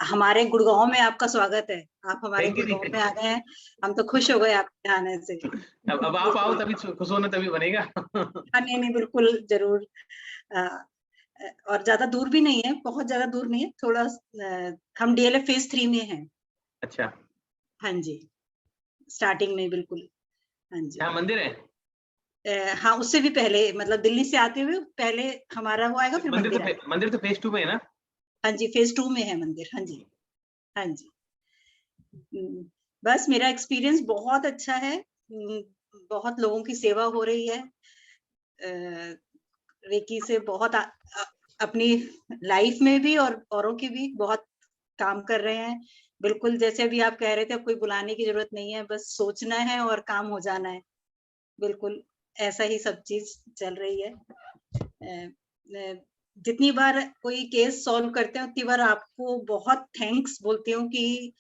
हमारे गुड़गांव में आपका स्वागत है। आप हमारे Thank you, गुड़गांव thank में आ गए हैं, हम तो खुश हो गए आपके आने से। अब आप आओ तभी खुश होना तभी बनेगा। हाँ नहीं बिल्कुल जरूर। और ज्यादा दूर भी नहीं है, बहुत ज्यादा दूर नहीं है, थोड़ा हम DLF फेज 3 में हैं। अच्छा, हाँ जी, स्टार्टिंग में बिल्कुल। हाँ जी। यहाँ मंदिर है? हाँ उससे भी पहले, मतलब दिल्ली से आते हुए पहले हमारा वो आएगा, फिर मंदिर आएगा। मंदिर तो फेज 2 में है ना? हाँ जी, फेज 2 में है मंदिर। हाँ जी हाँ जी। बस मेरा एक्सपीरियंस बहुत अच्छा है। बहुत लोगों की सेवा हो रही है। रेकी से बहुत अपनी लाइफ में भी और औरों की भी बहुत काम कर रहे हैं। बिल्कुल जैसे अभी आप कह रहे थे, अब कोई बुलाने की जरूरत नहीं है, बस सोचना है और काम हो जाना है। बिल्कुल ऐसा ही सब चीज चल रही है। जितनी बार कोई केस सॉल्व करते हैं उतनी बार आपको बहुत थैंक्स बोलती हूँ कि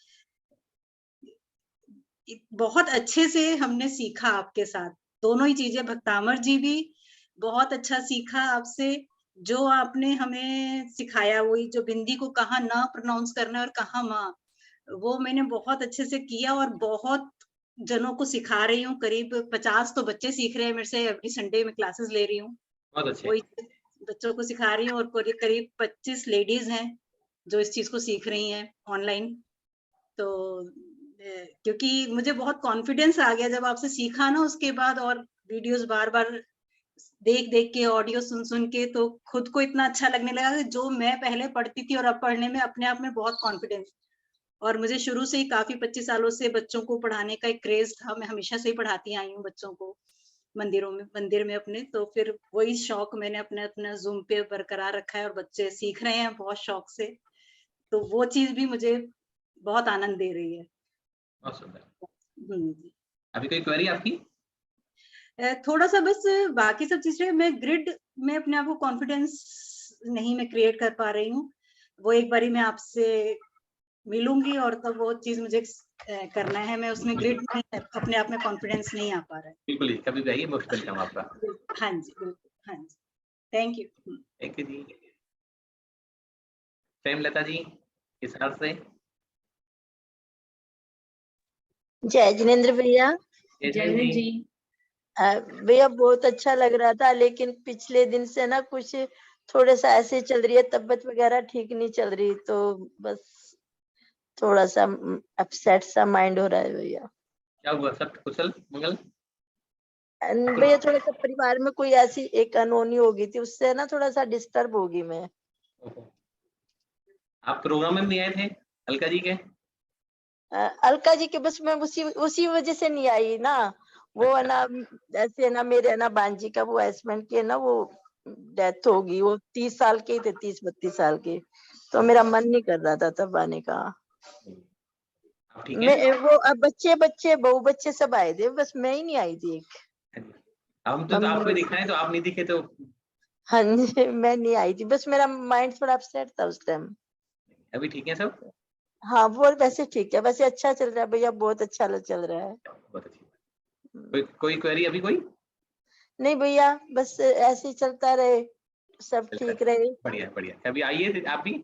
बहुत अच्छे से हमने सीखा आपके साथ, दोनों ही चीजें। भक्तामर जी भी बहुत अच्छा सीखा आपसे, जो आपने हमें सिखाया, वही जो बिंदी को कहाँ ना प्रोनाउंस करना है और कहाँ माँ, वो मैंने बहुत अच्छे से किया और बहुत जनों को सिखा रही हूँ। करीब 50 तो बच्चे सीख रहे हैं मेरे से, एवरी संडे में क्लासेस ले रही हूँ, वही बच्चों को सिखा रही हूँ। और करीब 25 लेडीज हैं जो इस चीज को सीख रही हैं ऑनलाइन। तो क्योंकि मुझे बहुत कॉन्फिडेंस आ गया जब आपसे सीखा ना, उसके बाद और वीडियोस बार बार देख देख के, ऑडियो सुन सुन के, तो खुद को इतना अच्छा लगने लगा कि जो मैं पहले पढ़ती थी और अब पढ़ने में अपने आप में बहुत कॉन्फिडेंस। और मुझे शुरू से ही काफी 25 सालों से बच्चों को पढ़ाने का एक क्रेज था, मैं हमेशा से ही पढ़ाती आई हूँ बच्चों को मंदिर में अपने। तो फिर वही शौक मैंने अपना जूम पे बरकरार रखा है और बच्चे सीख रहे हैं बहुत शौक से। तो वो चीज भी मुझे बहुत आनंद दे रही है। बहुत सुंदर। अभी कोई क्वेरी आपकी? थोड़ा सा बस, बाकी सब चीजें मैं ग्रिड में अपने आप को कॉन्फिडेंस नहीं मैं क्रिएट कर पा रही हूँ। वो एक बारी मैं आपसे मिलूंगी और तब वो चीज मुझे करना है। मैं उसमें ग्रिड में अपने आप में कॉन्फिडेंस नहीं आ पा रहा है। बिल्कुल, कभी भी आइए, मोस्ट वेलकम आपका। हाँ जी बिल्कुल, हाँ जी, थैंक यू। थैंक यू जी। प्रेमलता जी हिसार से। जय जिनेंद्र भैया। जय जिनेंद्र जी। भैया बहुत अच्छा लग रहा था, लेकिन पिछले दिन से ना कुछ थोड़ा सा ऐसे चल रही है, तबीयत वगैरह ठीक नहीं चल रही, तो बस थोड़ा सा अपसेट सा माइंड हो रहा है भैया। क्या हुआ? सब कुशल मंगल? भैया थोड़ा सा परिवार में कोई ऐसी एक अनहोनी हो गई थी, उससे ना थोड़ा सा डिस्टर्ब होगी मैं। ओहो। आप प्रोग्राम में नहीं आए थे अलका जी के? अलका जी के बस मैं उसी वजह से नहीं आई ना। वो है ना, ऐसे है ना, मेरे है ना बांजी का वो हस्बैंड की है ना वो डेथ होगी, वो 30 साल के ही थे, 30-32 साल के, तो मेरा मन नहीं कर रहा था तब आने का। ठीक है? मैं वो अब बच्चे बहू बच्चे सब आए थे, बस मैं ही नहीं आई थी। हम तो आपको दिखाए तो आप नहीं दिखे तो। हाँ जी, मैं नहीं आई थी, बस मेरा माइंड थोड़ा अपसेट था उस टाइम। अभी ठीक है सब? हाँ वो वैसे ठीक है, वैसे अच्छा चल रहा है भैया, बहुत अच्छा चल रहा है। बहुत अच्छी। कोई क्वेरी अभी कोई? नहीं भैया, बस ऐसे ही चलता रहे, सब ठीक रहे। बढ़िया बढ़िया। अभी आइए आप भी।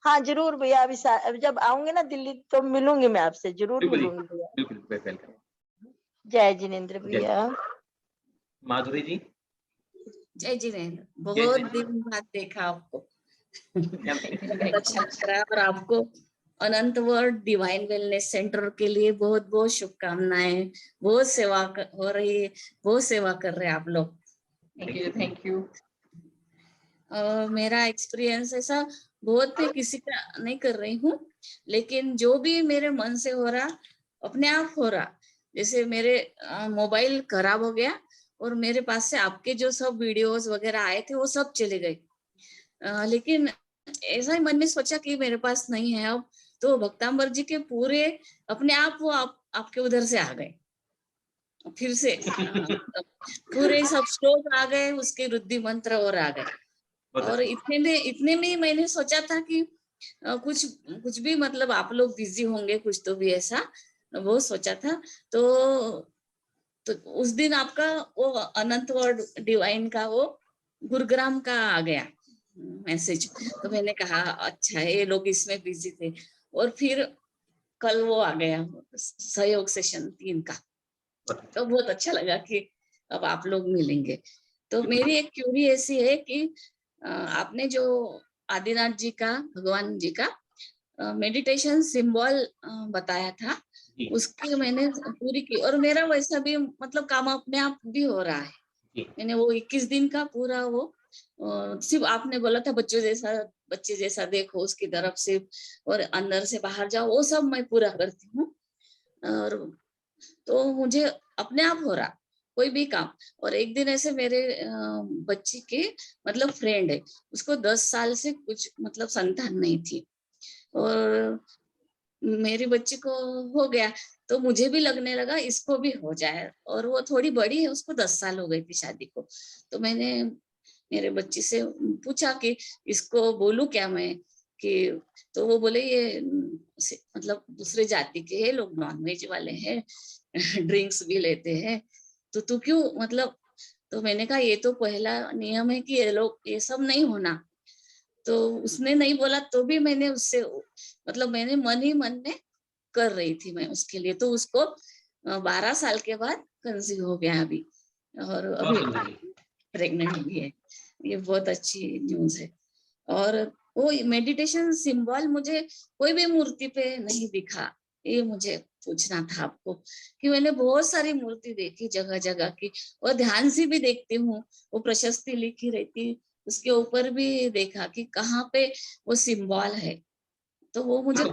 हाँ जरूर भैया, अभी जब आऊंगे ना दिल्ली तो मिलूंगी, मैं आपसे जरूर मिलूंगी भैया। बिल्कुल वेलकम। जय जिनेंद्र भैया। माधुरी जी। जय जिनेंद्र, बहुत दिन बाद देखा आपको। बहुत अच्छा लग रहा है, और आपको अनंत वर्ल्ड डिवाइन वेलनेस सेंटर के लिए बहुत बहुत शुभकामनाएं। बहुत सेवा हो रही है, बहुत सेवा कर रहे हैं आप लोग। Thank you. मेरा एक्सपीरियंस ऐसा बहुत है, किसी का नहीं कर रही हूँ, लेकिन जो भी मेरे मन से हो रहा अपने आप हो रहा। जैसे मेरे मोबाइल खराब हो गया और मेरे पास से आपके जो सब वीडियोस वगैरह आए थे वो सब चले गए, लेकिन ऐसा ही मन में सोचा कि मेरे पास नहीं है अब, तो भक्तांबर जी के पूरे अपने आप वो आपके उधर से आ गए फिर से। पूरे सब श्लोक आ गए, उसके रुद्धि मंत्र और आ गए। और इतने में मैंने सोचा था कि कुछ भी मतलब आप लोग बिजी होंगे कुछ तो भी, ऐसा वो सोचा था। तो उस दिन आपका वो अनंत वर्ल्ड डिवाइन का वो गुरुग्राम का आ गया मैसेज, तो मैंने कहा अच्छा ये लोग इसमें बिजी थे। और फिर कल वो आ गया सहयोग सेशन 3 का, तो बहुत अच्छा लगा कि अब आप लोग मिलेंगे। तो मेरी एक क्यूरी ऐसी है कि आपने जो आदिनाथ जी का, भगवान जी का मेडिटेशन सिंबल बताया था, उसकी मैंने पूरी की, और मेरा वैसा भी मतलब काम अपने आप भी हो रहा है। मैंने वो 21 दिन का पूरा वो सिर्फ आपने बोला था बच्चे जैसा देखो उसकी तरफ से और अंदर से बाहर जाओ, वो सब मैं पूरा करती हूँ। और तो मुझे अपने आप हो रहा कोई भी काम। और एक दिन ऐसे मेरे बच्ची के मतलब फ्रेंड है, उसको 10 साल से कुछ मतलब संतान नहीं थी, और मेरी बच्ची को हो गया, तो मुझे भी लगने लगा इसको भी हो जाए। और वो थोड़ी बड़ी है, उसको 10 साल हो गई थी शादी को। तो मैंने मेरे बच्ची से पूछा कि इसको बोलूं क्या मैं, कि तो वो बोले ये मतलब दूसरे जाति के हैं लोग, नॉनवेज वाले हैं, ड्रिंक्स भी लेते हैं, तो तू क्यों मतलब। तो मैंने कहा ये तो पहला नियम है कि ये लोग ये सब नहीं होना। तो उसने नहीं बोला तो भी मैंने उससे मतलब मैंने मन ही मन में कर रही थी मैं उसके लिए। तो उसको 12 साल के बाद कंसीव हो गया अभी, और अभी प्रेग्नेंट भी है। ये बहुत अच्छी न्यूज है। और वो मेडिटेशन सिंबल मुझे कोई भी मूर्ति पे नहीं दिखा, ये मुझे पूछना था आपको, कि मैंने बहुत सारी मूर्ति देखी जगह जगह की, और ध्यान से भी देखती हूँ, वो प्रशस्ति लिखी रहती उसके ऊपर भी देखा कि कहाँ पे वो सिंबल है, तो वो मुझे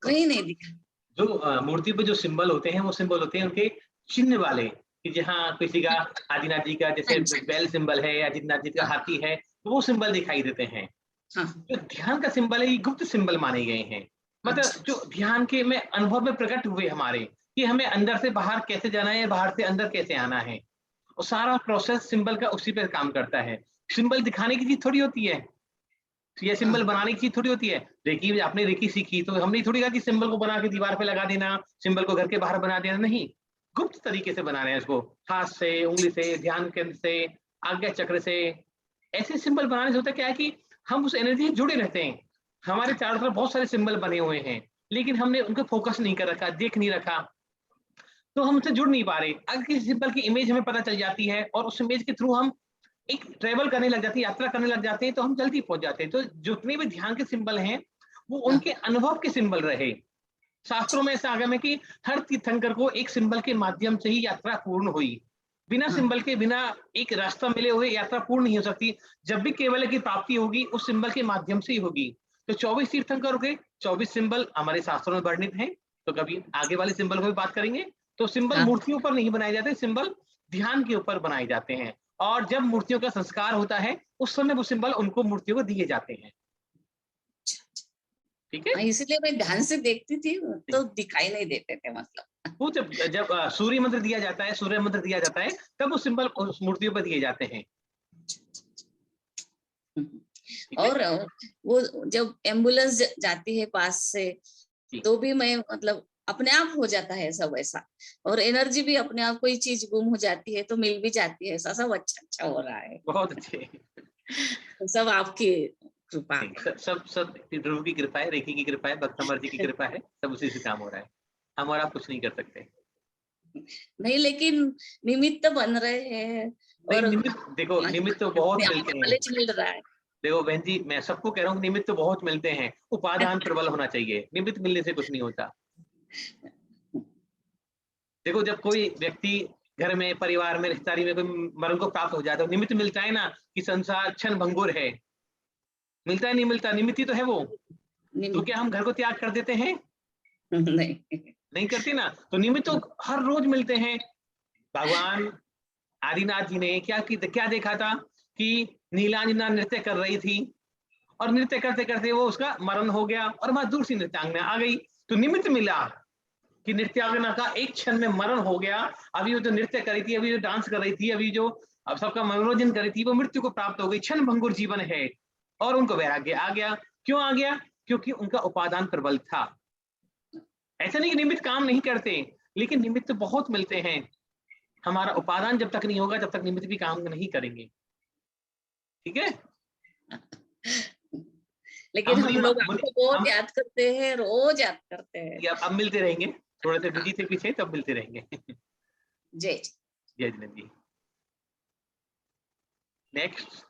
कहीं नहीं दिखा। जो मूर्ति पे जो सिंबल होते हैं वो सिंबल होते हैं उनके चिन्ह वाले, कि जहाँ किसी का आदिनाथ जी का जैसे बैल सिंबल है, आदिनाथ जी का हाथी है, तो वो सिंबल दिखाई देते हैं। जो ध्यान का सिंबल है ये गुप्त सिंबल माने गए हैं, मतलब जो ध्यान के में अनुभव में प्रकट हुए हमारे, कि हमें अंदर से बाहर कैसे जाना है, बाहर से अंदर कैसे आना है, और सारा प्रोसेस सिंबल का उसी पे काम करता है। सिंबल दिखाने की चीज थोड़ी होती है, ये सिंबल बनाने की चीज थोड़ी होती है। रेकी आपने रेकी सीखी तो हमने थोड़ी कहा कि सिंबल को बना के दीवार पे लगा देना, सिंबल को घर के बाहर बना देना, नहीं, गुप्त तरीके से बना रहे हैं इसको, हाथ से, उंगली से, ध्यान केंद्र से, आज्ञा चक्र से। ऐसे सिंबल बनाने से होता क्या है कि हम उस एनर्जी से जुड़े रहते हैं। हमारे चारों तरफ बहुत सारे सिंबल बने हुए हैं, लेकिन हमने उनको फोकस नहीं कर रखा, देख नहीं रखा, तो हम उससे जुड़ नहीं पा रहे। अगर किसी सिंबल की इमेज हमें पता चल जाती है और उस इमेज के थ्रू हम एक ट्रेवल करने लग जाते हैं, यात्रा करने लग जाते हैं, तो हम जल्दी पहुंच जाते हैं। तो जितने भी ध्यान के सिंबल हैं वो उनके अनुभव के सिंबल रहे। शास्त्रों में ऐसा आगम है कि हर तीर्थंकर को एक सिंबल के माध्यम से ही यात्रा पूर्ण हुई। बिना सिंबल के, बिना एक रास्ता मिले हुए यात्रा पूर्ण नहीं हो सकती। जब भी केवल की प्राप्ति होगी उस सिंबल के माध्यम से ही होगी। तो 24 तीर्थंकर के 24 सिंबल हमारे शास्त्रों में वर्णित हैं। तो कभी आगे वाले सिंबल को भी बात करेंगे। तो सिंबल मूर्तियों पर नहीं बनाए जाते, सिंबल ध्यान के ऊपर बनाए जाते हैं। और जब मूर्तियों का संस्कार होता है उस समय वो सिंबल उनको मूर्तियों को दिए जाते हैं। ठीक है, इसलिए मैं ध्यान से देखती थी तो दिखाई नहीं देते थे। मतलब वो जब सूर्य मंत्र दिया जाता है, सूर्य मंत्र दिया जाता है, तब वो सिंबल उस मूर्तियों पर दिए जाते हैं। और वो जब एम्बुलेंस जाती है पास से तो भी मैं मतलब अपने आप हो जाता है सब ऐसा। और एनर्जी भी अपने आप, कोई चीज गुम हो जाती है तो मिल भी जाती है। ऐसा सब अच्छा हो रहा है। बहुत अच्छे। सब आपकी कृपा, सब ध्रुव की कृपा है, रेखी की कृपा है, भक्तमर जी की कृपा है। सब उसी से काम हो रहा है। हम और आप कुछ नहीं कर सकते। नहीं, लेकिन निमित्त बन रहे हैं। और निमित्त देखो, निमित्त तो बहुत मिलते हैं। नॉलेज मिल रहा है। देखो बहन जी, मैं सबको कह रहा हूँ निमित्त तो बहुत मिलते हैं, उपादान प्रबल होना चाहिए। निमित्त मिलने से कुछ नहीं होता। देखो जब कोई व्यक्ति घर में, परिवार में, रिश्तेदारी में कोई मरण को प्राप्त हो जाता है, निमित्त मिलता है ना कि संसार क्षण भंगुर है। मिलता है नहीं मिलता, निमित्त ही तो है वो। तो क्या हम घर को त्याग कर देते हैं? नहीं करते ना। तो निमित्त तो हर रोज मिलते हैं। भगवान आदिनाथ जी ने क्या देखा था कि नीलांजना नृत्य कर रही थी और नृत्य करते करते वो उसका मरण हो गया और वहां दूसरी नृत्यांगना आ गई। तो निमित्त मिला कि नृत्यांगना का एक क्षण में मरण हो गया। अभी वो जो नृत्य कर रही थी, अभी जो डांस कर रही थी, अभी जो अब सबका मनोरंजन कर रही थी, वो मृत्यु को प्राप्त हो गई। क्षण भंगुर जीवन है और उनको वैराग्य आ गया। क्यों आ गया? क्योंकि उनका उपादान प्रबल था। ऐसा नहीं कि निमित्त काम नहीं करते, लेकिन निमित्त बहुत मिलते हैं। हमारा उपादान जब तक नहीं होगा तब तक निमित्त भी काम नहीं करेंगे। ठीक है, लेकिन हम लोग आपको बहुत याद करते हैं, रोज याद करते हैं। अब मिलते रहेंगे, थोड़े से बिजी थे पीछे, तब मिलते रहेंगे। जय जय जिनेंद्र जी। नेक्स्ट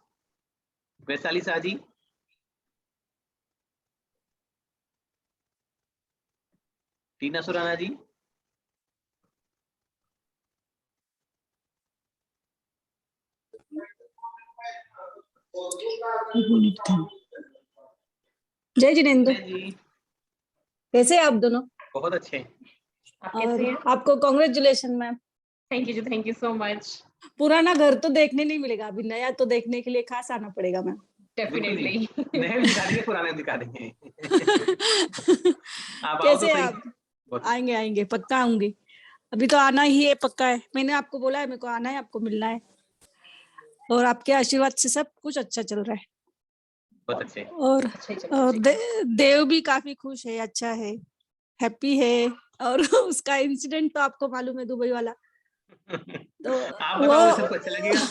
वैशाली शाह जी। टीना सुराना जी। जय जिनेंद्र। कैसे आप दोनों? बहुत अच्छे। और आपको congratulation ma'am. Thank you so much. पुराना घर तो देखने नहीं मिलेगा, अभी नया तो देखने के लिए खास आना पड़ेगा मैम। डेफिनेटली। नए भी दिखा देंगे, पुराने भी दिखा देंगे। आप कैसे आप? आएंगे पक्का आऊंगी। अभी तो आना ही है, पक्का है। मैंने आपको बोला है मेरे को आना है, आपको मिलना है। और आपके आशीर्वाद से सब कुछ अच्छा चल रहा है। बहुत अच्छे। और देव भी काफी खुश है, अच्छा है, हैप्पी है। और उसका इंसिडेंट तो आपको मालूम है, दुबई वाला। तो आप बताओ, सबको अच्छा लगेगा।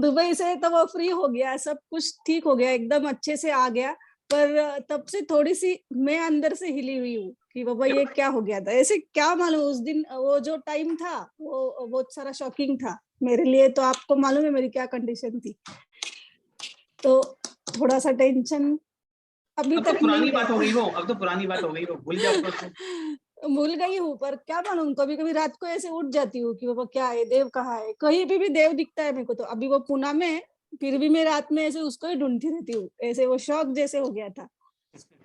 दुबई से तो वो फ्री हो गया, सब कुछ ठीक हो गया, एकदम अच्छे से आ गया। पर तब से थोड़ी सी मैं अंदर से हिली हुई हूँ कि बाबा ये क्या हो गया था, ऐसे क्या मालूम। उस दिन वो जो टाइम था वो बहुत सारा शॉकिंग था मेरे लिए। तो आपको मालूम है मेरी क्या कंडीशन थी। तो थोड़ा सा टेंशन अभी तक पुरानी बात हो गई वो, अब तो पुरानी बात हो गई वो, भूल जाओ तो। भूल गई हूँ, पर क्या मालूम कभी कभी रात को ऐसे उठ जाती हूँ कि बाबा क्या है, देव कहाँ है। कहीं भी देव दिखता है मेरे को तो। अभी वो पुणे में है, फिर भी मैं रात में ऐसे उसको ही ढूंढती रहती हूँ। ऐसे वो शौक जैसे हो गया था।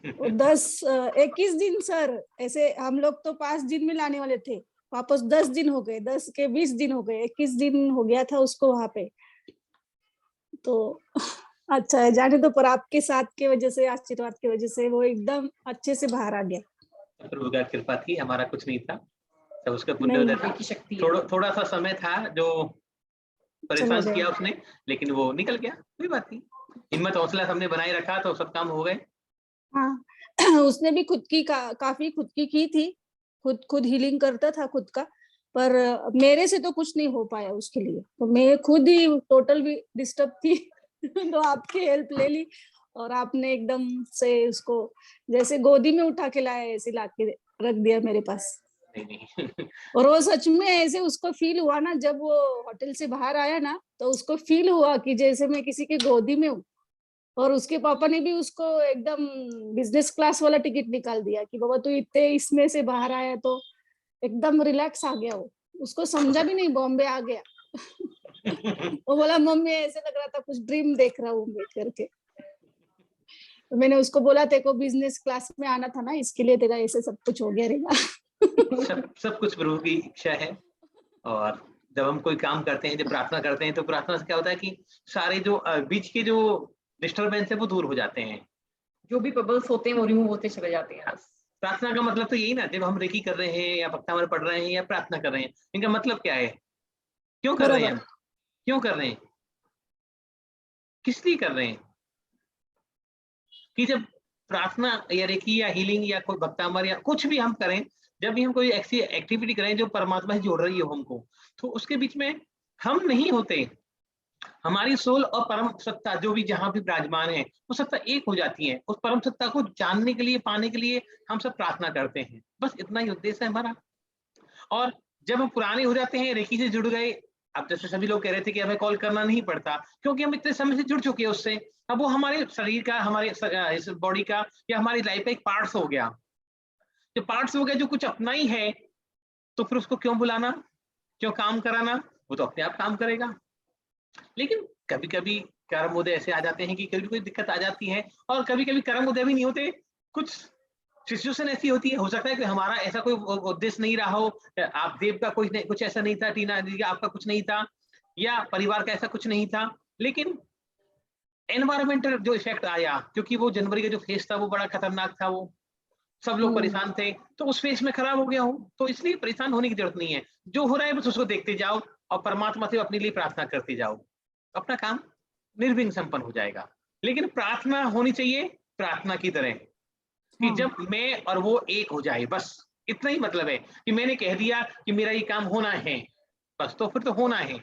21 दिन सर, ऐसे हम लोग तो 5 दिन में लाने वाले थे, वापस 10 दिन हो गए, 10 के 20 दिन हो गए, 21 दिन हो गया था उसको वहां पे। तो अच्छा है जाने तो, पर आपके साथ की वजह से, आशीर्वाद की वजह से वो एकदम अच्छे से बाहर आ गया। प्रभु की कृपा थी, हमारा कुछ नहीं था, सब उसका पुण्य था। थोड़ा सा समय था जो परेशान किया उसने, लेकिन वो निकल गया, कोई बात नहीं। हिम्मत हौसला सबने बनाए रखा तो सब काम हो गए। हाँ, उसने भी खुद की काफी खुद की थी, खुद हीलिंग करता था खुद का। पर मेरे से तो कुछ नहीं हो पाया उसके लिए, तो मैं खुद ही टोटल भी डिस्टर्ब थी। तो आपकी हेल्प ले ली और आपने एकदम से उसको जैसे गोदी में उठा के लाया, ऐसे लाके रख दिया मेरे पास। नहीं। और वो सच में ऐसे उसको फील हुआ ना, जब वो होटल से बाहर आया ना, तो उसको फील हुआ कि जैसे मैं किसी के गोदी में हूँ। और उसके पापा ने भी उसको एकदम बिजनेस क्लास वाला टिकट निकाल दिया कि बाबा तू इतने इसमें से बाहर आया, तो एकदम रिलैक्स आ गया वो, उसको समझा भी नहीं बॉम्बे आ गया। वो बोला मम्मी ऐसे लग रहा था कुछ ड्रीम देख रहा हूँ मैं करके। तो मैंने उसको बोला तेरे को बिजनेस क्लास में आना था ना, इसके लिए तेरा ऐसे सब कुछ हो गया रहेगा। सब कुछ प्रभु की इच्छा है। और जब हम कोई काम करते हैं, जब प्रार्थना करते हैं, तो प्रार्थना से क्या होता है कि सारे जो बीच के जो डिस्टरबेंस है वो दूर हो जाते हैं, जो भी बबल्स होते हैं वो रिमूव होते चले जाते हैं। प्रार्थना का मतलब तो यही ना, जब हम रेकी कर रहे हैं या भक्तामृत पढ़ रहे हैं या प्रार्थना कर रहे हैं, इनका मतलब क्या है, क्यों कर रहे हैं हम, क्यों कर रहे हैं, किस लिए कर रहे हैं? कि जब प्रार्थना या रेकी या हीलिंग या कोई भक्तामृत या कुछ भी हम करें, जब भी हम कोई ऐसी एक्टिविटी करें जो परमात्मा से जोड़ रही हो हमको, तो उसके बीच में हम नहीं होते, हमारी सोल और परम सत्ता जो भी जहां भी विराजमान है वो सत्ता एक हो जाती है। उस परम सत्ता को जानने के लिए, पाने के लिए हम सब प्रार्थना करते हैं, बस इतना ही उद्देश्य है हमारा। और जब हम पुराने हो जाते हैं, रेकी से जुड़ गए, अब जैसे सभी लोग कह रहे थे कि हमें कॉल करना नहीं पड़ता क्योंकि हम इतने समय से जुड़ चुके हैं उससे, अब वो हमारे शरीर का, हमारे इस बॉडी का या हमारी लाइफ का एक पार्ट्स हो गया। जो पार्ट्स हो गया, जो कुछ अपना ही है, तो फिर उसको क्यों बुलाना, क्यों काम कराना, वो तो अपने आप काम करेगा। लेकिन कभी कभी कर्म उदय ऐसे आ जाते हैं कि कभी कोई दिक्कत आ जाती है, और कभी कभी कर्म उदय भी नहीं होते, कुछ सिचुएशन ऐसी होती है, हो सकता है कि हमारा ऐसा कोई उद्देश्य नहीं रहा हो, आप देव का कुछ ऐसा नहीं था, टीना जी का आपका कुछ नहीं था, या परिवार का ऐसा कुछ नहीं था, लेकिन एनवायरमेंटल जो इफेक्ट आया, क्योंकि वो जनवरी का जो फेज था वो बड़ा खतरनाक था, वो सब लोग परेशान थे, तो उस फेज में खराब हो गया हो, तो इसलिए परेशान होने की जरूरत नहीं है। जो हो रहा है बस उसको देखते जाओ और परमात्मा से अपने लिए प्रार्थना करते जाओ, अपना काम निर्विघ्न संपन्न हो जाएगा। लेकिन प्रार्थना होनी चाहिए प्रार्थना की तरह, कि जब मैं और वो एक हो जाए, बस इतना ही मतलब है कि मैंने कह दिया कि मेरा ये काम होना है, बस तो फिर तो होना है।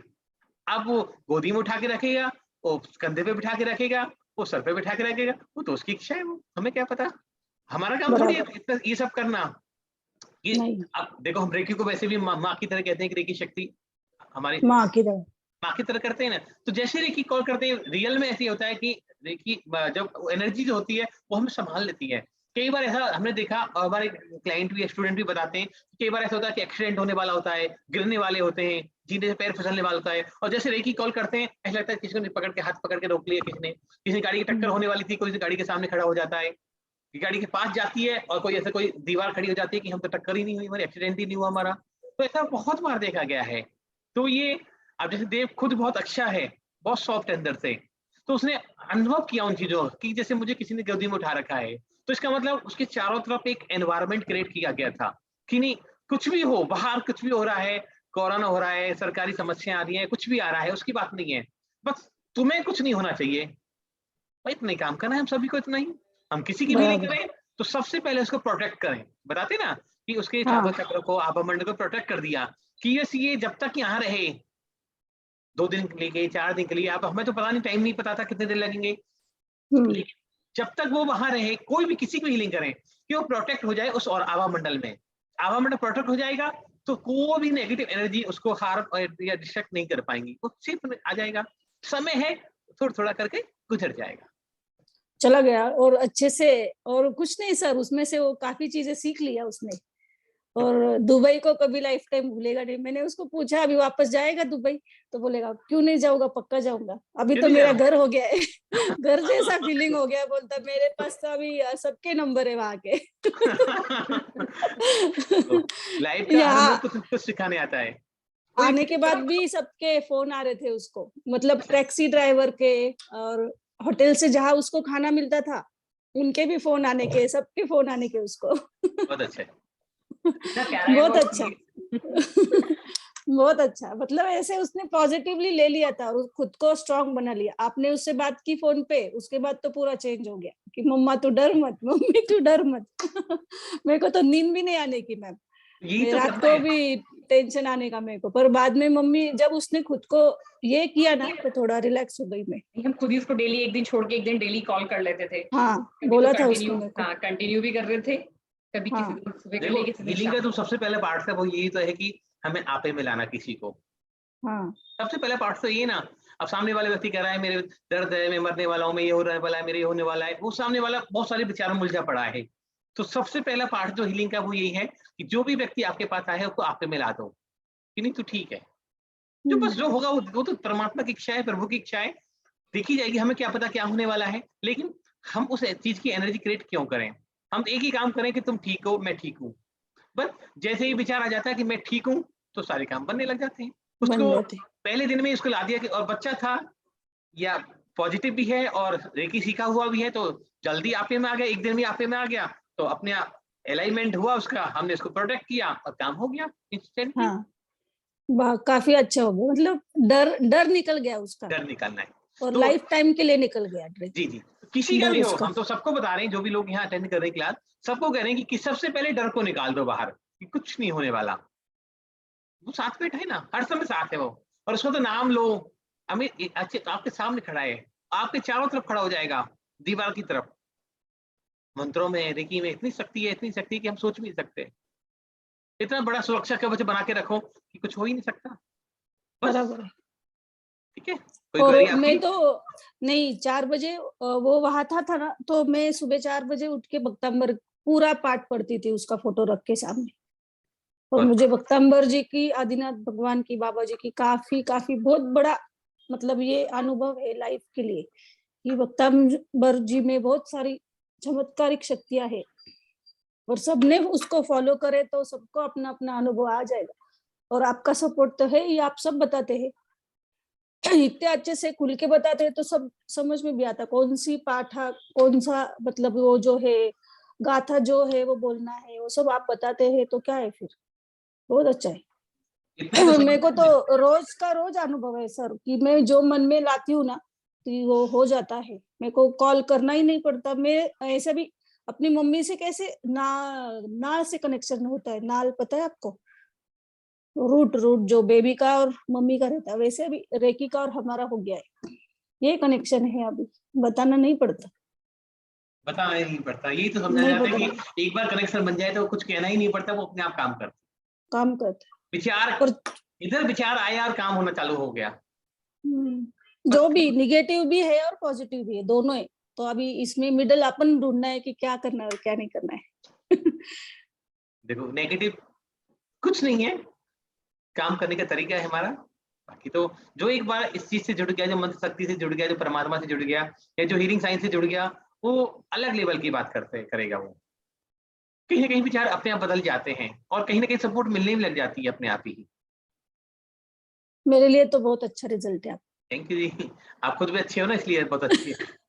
अब वो गोदी में उठा के रखेगा, वो कंधे पे बिठा के रखेगा, वो सर पे बिठा के रखेगा, वो तो उसकी इच्छा है, वो हमें क्या पता, हमारा काम थोड़ी है इतना ये सब करना। ये अब देखो, हम रेकी को वैसे भी माँ की तरह कहते हैं कि रेकी शक्ति हमारी माँ की तरह करते हैं ना, तो जैसे रेकी कॉल करते हैं, रियल में ऐसे होता है कि रेकी जब एनर्जी जो होती है वो हमें संभाल लेती है। कई बार ऐसा हमने देखा, और हमारे क्लाइंट भी, स्टूडेंट भी बताते हैं, कई बार ऐसा होता है कि एक्सीडेंट होने वाला होता है, गिरने वाले होते हैं, जीने से पैर फिसलने वाला होता है, और जैसे रेकी कॉल करते हैं ऐसा लगता है किसी ने पकड़ के हाथ पकड़ के रोक लिया, किसी गाड़ी की टक्कर होने वाली थी, कोई गाड़ी के सामने खड़ा हो जाता है, गाड़ी के पास जाती है और कोई ऐसे कोई दीवार खड़ी हो जाती है कि हम तो टक्कर ही नहीं हुई, हमारी एक्सीडेंट ही नहीं हुआ हमारा, तो ऐसा बहुत बार देखा गया है। तो ये अब जैसे देव खुद बहुत अच्छा है, बहुत सॉफ्ट अंदर से, तो उसने अनुभव किया उन चीजों की, जैसे मुझे किसी ने गोदी में उठा रखा है, तो इसका मतलब उसके चारों तरफ एक एनवायरनमेंट क्रिएट किया गया था कि नहीं, कुछ भी हो, बाहर कुछ भी हो रहा है, कोरोना हो रहा है, सरकारी समस्या आ रही है, कुछ भी आ रहा है, उसकी बात नहीं है, बस तुम्हें कुछ नहीं होना चाहिए, इतना ही काम करना है हम सभी को, इतना ही। हम किसी की भी नहीं करें तो सबसे पहले उसको प्रोटेक्ट करें, बताते ना कि उसके चारों चक्र को, आभामंडल को प्रोटेक्ट कर दिया कि ये जब तक यहाँ रहे, 2 दिन के लिए, 4 दिन के लिए, अब हमें तो पता नहीं, टाइम नहीं पता था कितने दिन लगेंगे, लेकिन जब तक वो वहां रहे, कोई भी किसी को हीलिंग करें कि वो प्रोटेक्ट हो जाए उस और आभामंडल में, आभामंडल प्रोटेक्ट हो जाएगा तो कोई भी नेगेटिव एनर्जी उसको हार्म या डिस्ट्रैक्ट नहीं कर पाएंगी, वो सिर्फ आ जाएगा, समय है, थोड़ा थोड़ा करके गुजर जाएगा, चला गया। और अच्छे से, और कुछ नहीं सर, उसमें से वो काफी चीजें सीख लिया उसने, और दुबई को कभी लाइफ टाइम भूलेगा नहीं। मैंने उसको पूछा अभी वापस जाएगा दुबई, तो बोलेगा क्यों नहीं जाऊंगा, पक्का जाऊंगा, अभी तो मेरा घर हो गया है। घर जैसा फीलिंग हो गया, बोलता मेरे पास तो अभी सबके नंबर है वहां के। लाइफ का हर कुछ सिखाने आता है। आने के बाद भी सबके फोन आ रहे थे उसको, मतलब टैक्सी ड्राइवर के, और होटल से जहाँ उसको खाना मिलता था उनके भी फोन आने के, सबके फोन आने के उसको। बहुत अच्छा, बहुत अच्छा। बहुत अच्छा, मतलब ऐसे उसने पॉजिटिवली ले लिया था और खुद को स्ट्रांग बना लिया। आपने उससे बात की फोन पे, उसके बाद तो पूरा चेंज हो गया कि मम्मा तू डर मत, मम्मी तू डर मत। मेरे को तो नींद भी नहीं आने की मैम, रात को भी टेंशन आने का मेरे को, पर बाद में मम्मी जब उसने खुद को ये किया ना तो थोड़ा रिलैक्स हो गई मैं। हम खुद ही उसको डेली, एक दिन छोड़ के एक दिन डेली कॉल कर लेते थे। हाँ, बोला था उसको। हाँ, कंटिन्यू भी कर रहे थे, कभी हाँ। किसी दिन सुबह कर देखो ले, किसी दिन हीलिंग का शाम जो को। सबसे पहला पार्ट है वो यही तो है कि हमें आपे में लाना किसी को। हाँ सबसे पहला पार्ट तो ये ना, अब सामने वाले व्यक्ति कह रहा है मेरे दर्द है, मैं मरने वाला हूँ, मैं ये होने वाला है, मेरे ये होने वाला है, वो सामने वाला बहुत सारे बेचारा उलझा पड़ा है। तो सबसे पहला पार्ट जो हीलिंग का वो यही है कि जो भी व्यक्ति आपके पास आया है उसको आपे में ला दो कि नहीं तो ठीक है, जो बस जो होगा वो तो परमात्मा की इच्छा है, प्रभु की इच्छा है, देखी जाएगी, हमें क्या पता क्या होने वाला है। लेकिन हम उस चीज की एनर्जी क्रिएट क्यों करें, हम एक ही काम करें कि तुम ठीक हो, मैं ठीक हूँ, बस जैसे ही विचार आ जाता है कि मैं ठीक हूँ तो सारे काम बनने लग जाते हैं। बन उसको जाते। पहले दिन में उसको ला दिया कि और बच्चा था या पॉजिटिव भी है और रेकी सीखा हुआ भी है तो जल्दी आपे में आ गया, एक दिन में आपे में आ गया, तो अपने अलाइनमेंट हुआ उसका, हमने उसको प्रोटेक्ट किया और काम हो गया इंस्टेंटली। हाँ काफी अच्छा हो गया, मतलब डर डर निकल गया उसका, डर निकालना है और तो लाइफ टाइम के लिए निकल गया डर। जी जी, किसी का डर भी हो, उसका। हम तो सबको बता रहे हैं, जो भी लोग यहाँ अटेंड कर रहे हैं क्लास, सबको कह रहे हैं कि सबसे पहले डर को निकाल दो बाहर कि कुछ नहीं होने वाला। वो साथ बैठा है ना, हर समय साथ है वो, और उसको तो नाम लो, हमें अच्छे तो आपके सामने खड़ा है, आपके चारों तरफ खड़ा हो जाएगा दीवार की तरफ। मंत्रों में, रेकी में इतनी शक्ति है, इतनी शक्ति कि हम सोच भी नहीं सकते। इतना बड़ा सुरक्षा कवच बना के रखो कि कुछ हो ही नहीं सकता, बस बराबर है। ठीक है। कोई और क्वेरी मैं आपकी? तो नहीं 4 बजे वो वहां था ना, तो मैं सुबह 4 बजे उठ के भक्तांबर पूरा पाठ पढ़ती थी उसका फोटो रख के सामने। और बहुत मुझे भक्तांबर जी की, आदिनाथ भगवान की, बाबा जी की काफी बहुत बड़ा मतलब ये अनुभव है लाइफ के लिए कि भक्तांबर जी में बहुत सारी चमत्कारिक शक्तियां है, और सबने उसको फॉलो करे तो सबको अपना अपना अनुभव आ जाएगा। और आपका सपोर्ट तो है, ये आप सब बताते हैं इतने अच्छे से खुल के बताते हैं तो सब समझ में भी आता कौन सी पाठा, कौन सा मतलब वो जो है गाथा जो है वो बोलना है, वो सब आप बताते हैं तो क्या है फिर, बहुत अच्छा है। इतने तो मेरे को समझ में। तो रोज का रोज अनुभव है सर कि मैं जो मन में लाती हूँ ना तो वो हो जाता है, मेरे को कॉल करना ही नहीं पड़ता। मैं ऐसे भी अपनी मम्मी से कैसे नाल से कनेक्शन होता है, नाल पता है आपको, रूट जो बेबी का और मम्मी का रहता है, वैसे भी रेकी का और हमारा हो गया है, ये कनेक्शन है, अभी बताना नहीं पड़ता। बताना ही नहीं पड़ता, यही तो समझा नहीं जाता है बताना, कि एक बार कनेक्शन बन जाए तो कुछ कहना ही नहीं पड़ता, वो अपने आप काम करता। काम करता विचार और इधर विचार आया और काम होना चालू हो गया। जो भी निगेटिव भी है और पॉजिटिव भी है, दोनों है। तो अभी इसमें मिडल अपन ढूंढना है कि क्या करना है और क्या नहीं करना है। देखो नेगेटिव कुछ नहीं है, काम करने का तरीका है हमारा। बाकी तो जो एक बार इस चीज से जुड़ गया, जो मंत्र शक्ति से जुड़ गया, जो परमात्मा से जुड़ गया, या जो हीलिंग साइंस से जुड़ गया, वो अलग लेवल की बात करेगा। वो कहीं ना कहीं विचार अपने आप बदल जाते हैं और कहीं ना कहीं सपोर्ट मिलने भी लग जाती है अपने आप ही। मेरे लिए तो बहुत अच्छा रिजल्ट है आप। थैंक यू जी, आप खुद भी अच्छे हो ना, इसलिए बहुत अच्छी है।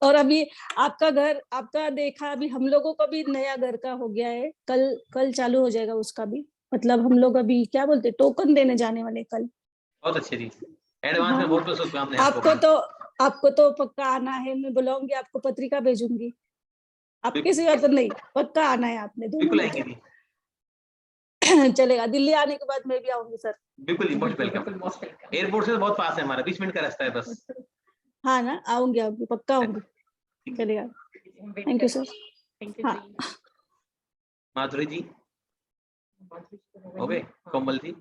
और अभी आपका घर, आपका देखा, अभी हम लोगों का भी नया घर का हो गया है, कल चालू हो जाएगा उसका भी, मतलब हम लोग अभी क्या बोलते टोकन देने जाने वाले कल। बहुत अच्छे जी, एडवांस में हाँ, बहुत बहुत शुभकामनाएं आपको तो पक्का आना है, मैं बुलाऊंगी, आपको पत्रिका भेजूंगी, आपके सिवा तो नहीं, पक्का आना है आपने दोनों बिल्कुल ने आएंगे जी। तो। चलेगा, दिल्ली आने के बाद मैं भी आऊंगी सर। बिल्कुल जी, मोस्ट वेलकम। एयरपोर्ट से बहुत पास है हमारा, 20 मिनट का रास्ता है बस। हाँ ना, आऊंगी पक्का आऊंगी। चलेगा, थैंक यू सर। हाँ माधुरी जी हो गए, कोमल जी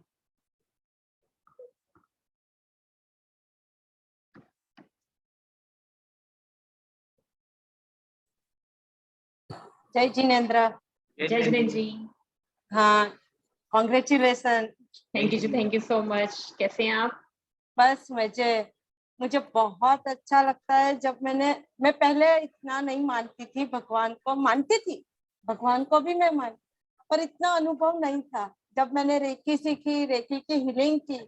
जय जिनेन्द्र। जय जिनेन्द्र जी। हाँ, कॉन्ग्रेचुलेशन। थैंक यू जी, थैंक यू सो मच। कैसे हैं आप? बस मुझे बहुत अच्छा लगता है। जब मैं पहले इतना नहीं मानती थी, भगवान को मानती थी, भगवान को भी मैं मानती, पर इतना अनुभव नहीं था। जब मैंने रेकी सीखी, रेकी की हीलिंग की,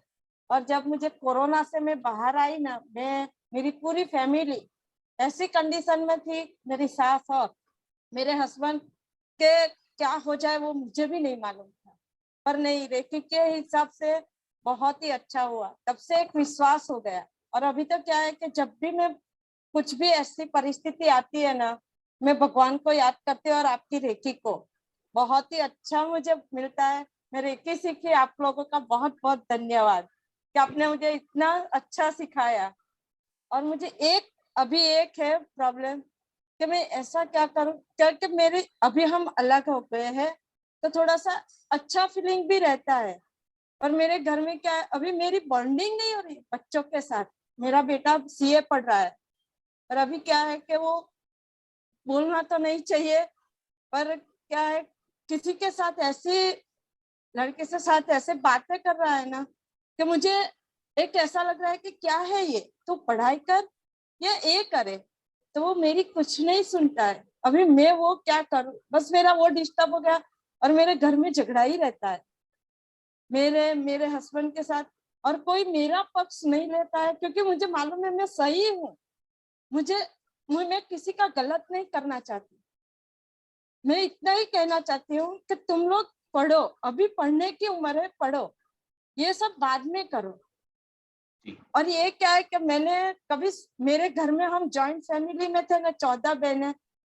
और जब मुझे कोरोना से मैं बाहर आई ना, मेरी पूरी फैमिली ऐसी कंडीशन में थी, मेरी सास और मेरे हस्बैंड के क्या हो जाए वो मुझे भी नहीं मालूम था, पर नहीं, रेकी के हिसाब से बहुत ही अच्छा हुआ। तब से एक विश्वास हो गया। और अभी तो क्या है कि जब भी मैं कुछ भी ऐसी परिस्थिति आती है ना, मैं भगवान को याद करती हूँ और आपकी रेकी को, बहुत ही अच्छा मुझे मिलता है। मैं रेकी सीखी, आप लोगों का बहुत बहुत धन्यवाद कि आपने मुझे इतना अच्छा सिखाया। और मुझे एक है प्रॉब्लम कि मैं ऐसा क्या करूं, क्योंकि मेरे अभी हम अलग हो गए हैं तो थोड़ा सा अच्छा फीलिंग भी रहता है। और मेरे घर में क्या है, अभी मेरी बॉन्डिंग नहीं हो रही बच्चों के साथ। मेरा बेटा सीए पढ़ रहा है और अभी क्या है कि वो बोलना तो नहीं चाहिए, पर क्या है किसी के साथ ऐसे लड़के से साथ ऐसे बातें कर रहा है ना कि मुझे एक ऐसा लग रहा है कि क्या है ये, तू पढ़ाई कर या ये करे। तो वो मेरी कुछ नहीं सुनता है। अभी मैं वो क्या करूं, बस मेरा वो डिस्टर्ब हो गया और मेरे घर में झगड़ा ही रहता है मेरे हस्बैंड के साथ। और कोई मेरा पक्ष नहीं लेता है क्योंकि मुझे मालूम है मैं सही हूँ। मैं किसी का गलत नहीं करना चाहती। मैं इतना ही कहना चाहती हूँ कि तुम लोग पढ़ो, अभी पढ़ने की उम्र है, पढ़ो, ये सब बाद में करो। और ये क्या है कि मैंने कभी, मेरे घर में हम जॉइंट फैमिली में थे ना, 14 बहनें,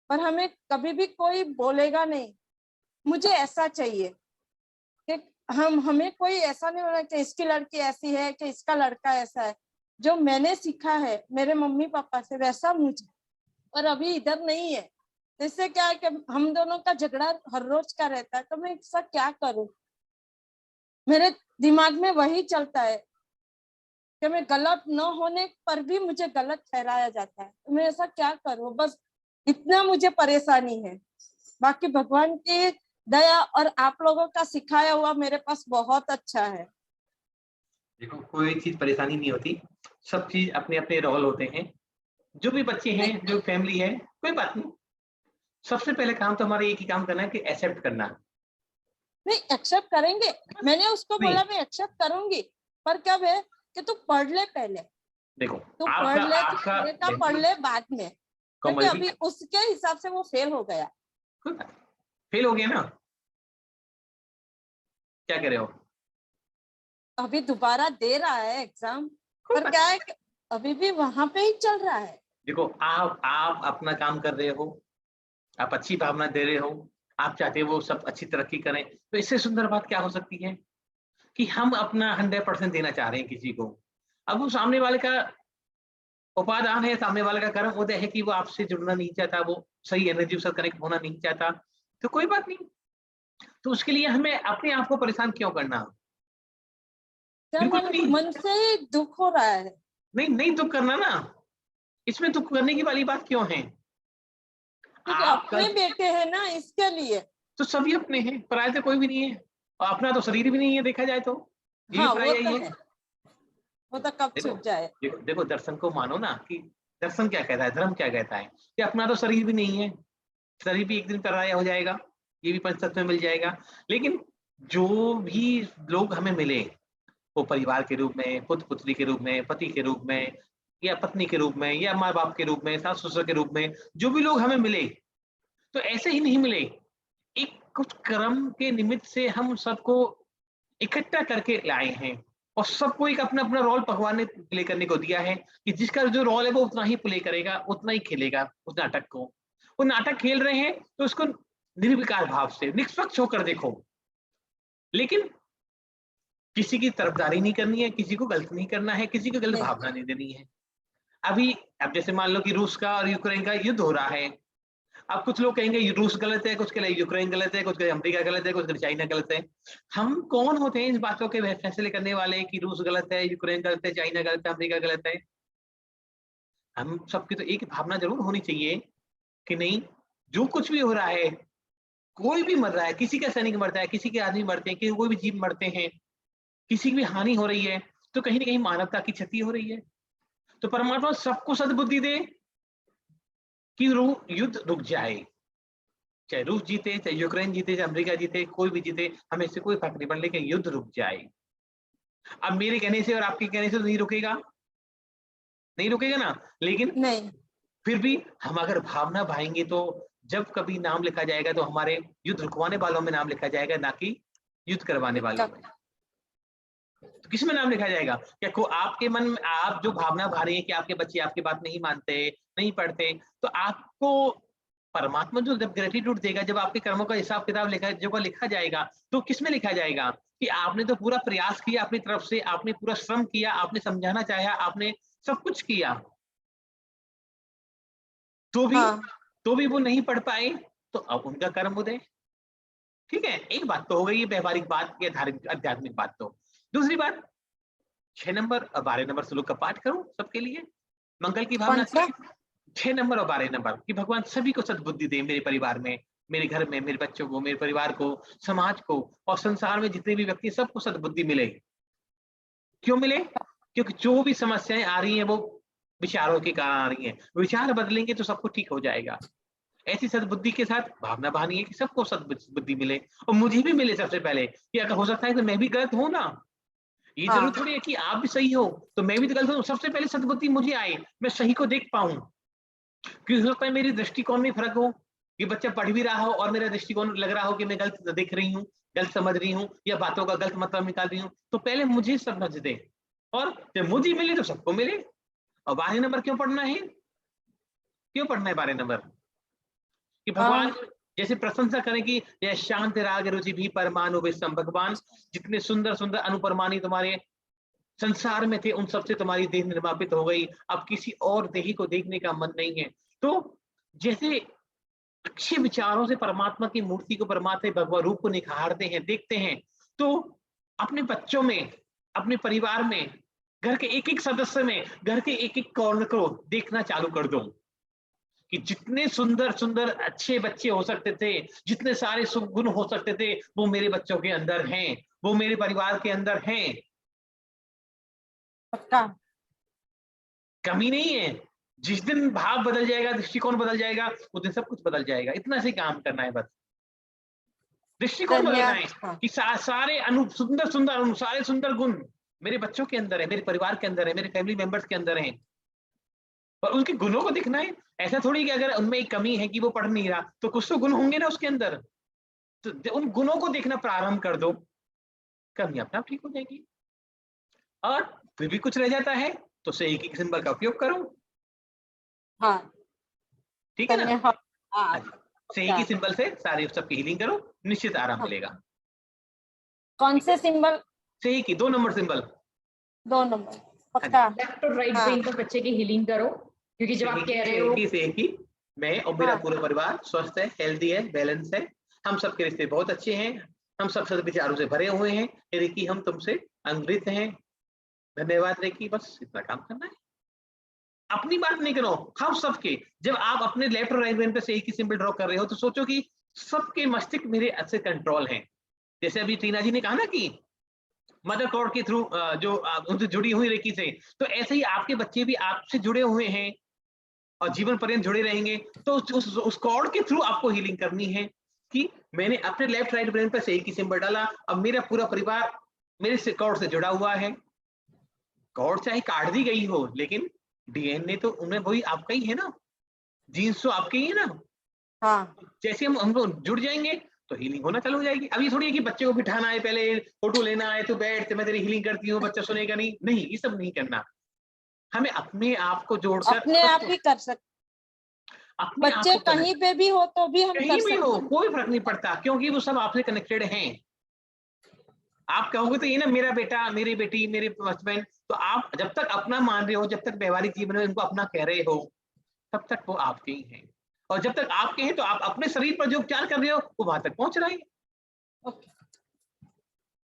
पर हमें कभी भी कोई बोलेगा नहीं मुझे ऐसा चाहिए कि हमें कोई ऐसा नहीं होना चाहिए इसकी लड़की ऐसी है कि इसका लड़का ऐसा है। जो मैंने सीखा है मेरे मम्मी पापा से वैसा मुझे, और अभी इधर नहीं है। इससे क्या है कि हम दोनों का झगड़ा हर रोज का रहता है। तो मैं इसका क्या करूं, मेरे दिमाग में वही चलता है कि मैं गलत न होने पर भी मुझे गलत ठहराया जाता है। तो मैं ऐसा क्या करूं, बस इतना मुझे परेशानी है। बाकी भगवान की दया और आप लोगों का सिखाया हुआ मेरे पास बहुत अच्छा है। देखो कोई चीज परेशानी नहीं होती, सब चीज अपने अपने रोल होते हैं। जो भी बच्चे हैं, जो फैमिली है, कोई बात नहीं। सबसे पहले काम तो हमारा एक ही काम करना है कि एक्सेप्ट करना। नहीं, एक्सेप्ट करेंगे, मैंने उसको बोला मैं एक्सेप्ट करूंगी, पर कब है कि तू पढ़ ले पहले। देखो तू पढ़ ले, बेटा पढ़ ले बाद में, क्योंकि अभी उसके हिसाब से वो फेल हो गया। फेल हो गया ना, क्या कर रहे हो? अभी दोबारा दे रहा है एग्जाम, पर क्या है अभी भी वहां पे ही चल रहा है। देखो आप अपना काम कर रहे हो, आप अच्छी भावना दे रहे हो, आप चाहते हो वो सब अच्छी तरक्की करें, तो इससे सुंदर बात क्या हो सकती है कि हम अपना 100% देना चाह रहे हैं किसी को। अब वो सामने वाले का उपादान है, सामने वाले का कर्म उदय है कि वो आपसे जुड़ना नहीं चाहता, वो सही एनर्जी से कनेक्ट होना नहीं चाहता, तो कोई बात नहीं। तो उसके लिए हमें अपने आप को परेशान क्यों करना? मन से ही दुख हो रहा है। नहीं दुख करना ना, इसमें दुख करने की वाली बात क्यों है? अपने बेटे हैं ना, इसके लिए। तो सभी अपने हैं, पराये तो कोई भी नहीं है, और अपना तो शरीर भी नहीं है देखा जाए तो। हाँ, वो तो है। वो तो कब छूट जाए। देखो दर्शन को मानो ना, कि दर्शन क्या कहता है, धर्म क्या कहता है कि अपना तो शरीर भी नहीं है, शरीर भी एक दिन पराया हो जाएगा, ये भी पंचतत्व में मिल जाएगा। लेकिन जो भी लोग हमें मिले, वो परिवार के रूप में, पुत्र पुत्री के रूप में, पति के रूप में, या पत्नी के रूप में, या माँ बाप के रूप में, सास ससुर के रूप में, जो भी लोग हमें मिले, तो ऐसे ही नहीं मिले। एक कुछ कर्म के निमित्त से हम सबको इकट्ठा करके लाए हैं, और सबको एक अपना अपना रोल भगवान ने प्ले करने को दिया है कि जिसका जो रोल है वो उतना ही प्ले करेगा, उतना ही खेलेगा उस नाटक को। वो नाटक खेल रहे हैं तो उसको निर्विकार भाव से निष्पक्ष होकर देखो, लेकिन किसी की तरफदारी नहीं करनी है, किसी को गलत नहीं करना है, किसी को गलत भावना नहीं देनी है। अब जैसे मान लो कि रूस का और यूक्रेन का युद्ध हो रहा है, अब कुछ लोग कहेंगे रूस गलत है, कुछ कहेंगे यूक्रेन गलत है, कुछ कहेंगे अमेरिका गलत है, कुछ कहेंगे चाइना गलत है। हम कौन होते हैं इस बातों के फैसले करने वाले कि रूस गलत है, यूक्रेन गलत है, चाइना गलत है, अमेरिका गलत है? हम सबकी तो एक भावना जरूर होनी चाहिए कि नहीं, जो कुछ भी हो रहा है, कोई भी मर रहा है, किसी का सैनिक मरता है, किसी के आदमी मरते हैं, कोई भी जीव मरते हैं, किसी की भी हानि हो रही है, तो कहीं ना कहीं मानवता की क्षति हो रही है। तो परमात्मा सबको सद्बुद्धि दे कि युद्ध रुक जाए, चाहे रूस जीते, चाहे यूक्रेन जीते, चाहे अमेरिका जीते, कोई भी जीते, हमें इससे कोई फर्क नहीं पड़ता, लेकिन युद्ध रुक जाए। अब मेरे कहने से और आपके कहने से तो नहीं रुकेगा, नहीं रुकेगा ना, लेकिन नहीं, फिर भी हम अगर भावना भाएंगे तो जब कभी नाम लिखा जाएगा तो हमारे युद्ध रुकवाने वालों में नाम लिखा जाएगा, ना कि युद्ध करवाने वालों में। तो किस में नाम लिखा जाएगा? क्या को आपके मन में आप जो भावना भा रही है कि आपके बच्चे आपकी बात नहीं मानते, नहीं पढ़ते, तो आपको परमात्मा जो जब ग्रेटिट्यूड देगा, जब आपके कर्मों का हिसाब किताब लिखा जाएगा, तो किसमें लिखा जाएगा कि आपने तो पूरा प्रयास किया अपनी तरफ से, आपने पूरा श्रम किया, आपने समझाना चाहा, आपने सब कुछ किया, तो भी तो भी वो नहीं पढ़ पाए, तो अब उनका कर्म उदय। ठीक है, एक बात तो हो गई, ये व्यवहारिक बात या धार्मिक आध्यात्मिक बात। तो दूसरी बात, 6 नंबर और 12 नंबर श्लोक का पाठ करो सबके लिए, मंगल की भावना से। 6 नंबर और 12 नंबर कि भगवान सभी को सद्बुद्धि दे, मेरे परिवार में, मेरे घर में, मेरे बच्चों को, मेरे परिवार को, समाज को और संसार में जितने भी व्यक्ति, सबको सद्बुद्धि मिले। क्यों मिले? क्योंकि जो भी समस्याएं आ रही हैं वो विचारों के कारण आ रही हैं। विचार बदलेंगे तो सब कुछ ठीक हो जाएगा। ऐसी सद्बुद्धि के साथ भावना बहानी है कि सबको सद्बुद्धि मिले और मुझे भी मिले सबसे पहले, कि अगर हो सकता है तो मैं भी गलत हूं ना, ये जरूर थोड़ी है कि आप भी सही हो तो मैं भी तो गलत हूं। सबसे पहले सद्बुद्धि मुझे आए, मैं सही को देख पाऊं। क्योंकि हो सकता है मेरी दृष्टिकोण में फर्क हो, ये बच्चा पढ़ भी रहा हो और मेरा दृष्टिकोण लग रहा हो कि मैं गलत देख रही हूँ, गलत समझ रही हूँ या बातों का गलत मतलब निकाल रही हूँ। तो पहले मुझे समझ दे, और जब मुझे मिले तो सबको मिले। और 12 नंबर क्यों पढ़ना है? क्यों पढ़ना है 12 नंबर? कि भगवान जैसे प्रशंसा करें कि यह शांति राग रुचि भी परमाणु विषम, भगवान जितने सुंदर सुंदर अनुपरमाणी तुम्हारे संसार में थे, उन सबसे तुम्हारी देह निर्वापित हो गई, अब किसी और देही को देखने का मन नहीं है। तो जैसे अच्छे विचारों से परमात्मा की मूर्ति को, परमात्मा भगवान रूप को निखारते हैं, देखते हैं, तो अपने बच्चों में, अपने परिवार में, घर के एक एक सदस्य में, घर के एक एक कॉर्नर को देखना चालू कर दो कि जितने सुंदर सुंदर अच्छे बच्चे हो सकते थे, जितने सारे गुण हो सकते थे, वो मेरे बच्चों के अंदर हैं, वो मेरे परिवार के अंदर हैं। कमी नहीं है। जिस दिन भाव बदल जाएगा, दृष्टिकोण बदल जाएगा, उस दिन सब कुछ बदल जाएगा। इतना से काम करना है, बस दृष्टिकोण बदलना है कि सारे सुंदर सुंदर सारे सुंदर गुण मेरे बच्चों के अंदर है, मेरे परिवार के अंदर है, मेरे फैमिली मेंबर्स के अंदर हैं, और उनके गुणों को दिखना है। ऐसा थोड़ी कि अगर उनमें एक कमी है कि वो पढ़ नहीं रहा, तो कुछ तो गुण होंगे ना उसके अंदर, तो उन गुणों को देखना प्रारंभ कर दो, कमी अपने आप ठीक हो जाएगी। और फिर भी कुछ रह जाता है तो सही की सिंबल का उपयोग करो। हाँ, ठीक है ना? सही की सिंबल से सारे सबकी हीलिंग करो, निश्चित आराम मिलेगा। कौन से सिंबल? सही की 2 नंबर सिंबल। 2 नंबर पक्का। लेफ्ट और राइट ब्रेन पर बच्चे की हीलिंग करो, क्योंकि जब आप कह रहे हो सही की मैं और मेरा पूरा परिवार स्वस्थ है, हेल्दी है, बैलेंस है, हम सबके रिश्ते बहुत अच्छे हैं, हम सब सद्विचारों से भरे हुए हैं, रेकी हम तुमसे अनुग्रहित हैं। धन्यवाद रेकी। बस इतना काम करना है, अपनी बात नहीं करो, हम सबके। जब आप अपने लेफ्ट और राइट ब्रेन पे सही की सिंबल ड्रॉ कर रहे हो तो सोचो कि सबके मस्तिष्क मेरे अच्छे कंट्रोल हैं। जैसे अभी टीना जी ने कहा ना कि मदर कॉर्ड के थ्रू जो उनसे जुड़ी हुई रेकी से, तो ऐसे ही आपके बच्चे भी आपसे जुड़े हुए हैं और जीवन पर्यंत जुड़े रहेंगे। तो उस कॉर्ड के थ्रू आपको हीलिंग करनी है कि मैंने अपने लेफ्ट राइट ब्रेन पर सही की सिंबल डाला, अब मेरा पूरा परिवार मेरे से कॉर्ड से जुड़ा हुआ है। कॉर्ड चाहे काट दी गई हो, लेकिन डीएनए तो उन्हें वही आपका ही है ना, जीन्स तो आपके ही है ना। हाँ, जैसे हम लोग जुड़ जाएंगे तो हीलिंग होना चालू हो जाएगी। अब ये थोड़ी है कि बच्चे को बिठाना है, पहले फोटो लेना है, तो बैठ मैं तेरी हीलिंग करती हूँ, बच्चा सुनेगा नहीं, नहीं, ये सब नहीं करना। हमें अपने आप को जोड़कर अपने आप ही कर सकते। बच्चे कहीं पे भी हो तो भी हम कहीं कर भी सकते। हो कोई फर्क नहीं पड़ता, क्योंकि वो सब आपसे कनेक्टेड हैं। आप कहोगे तो ये ना मेरा बेटा, मेरी बेटी, मेरे हस्बैंड, तो आप जब तक अपना मान रहे हो, जब तक व्यवहारिक जीवन में उनको अपना कह रहे हो, तब तक वो आपके ही हैं। और जब तक आपके हैं तो आप अपने शरीर पर जो उपचार कर रहे हो वो वहां तक पहुंच रहे हैं।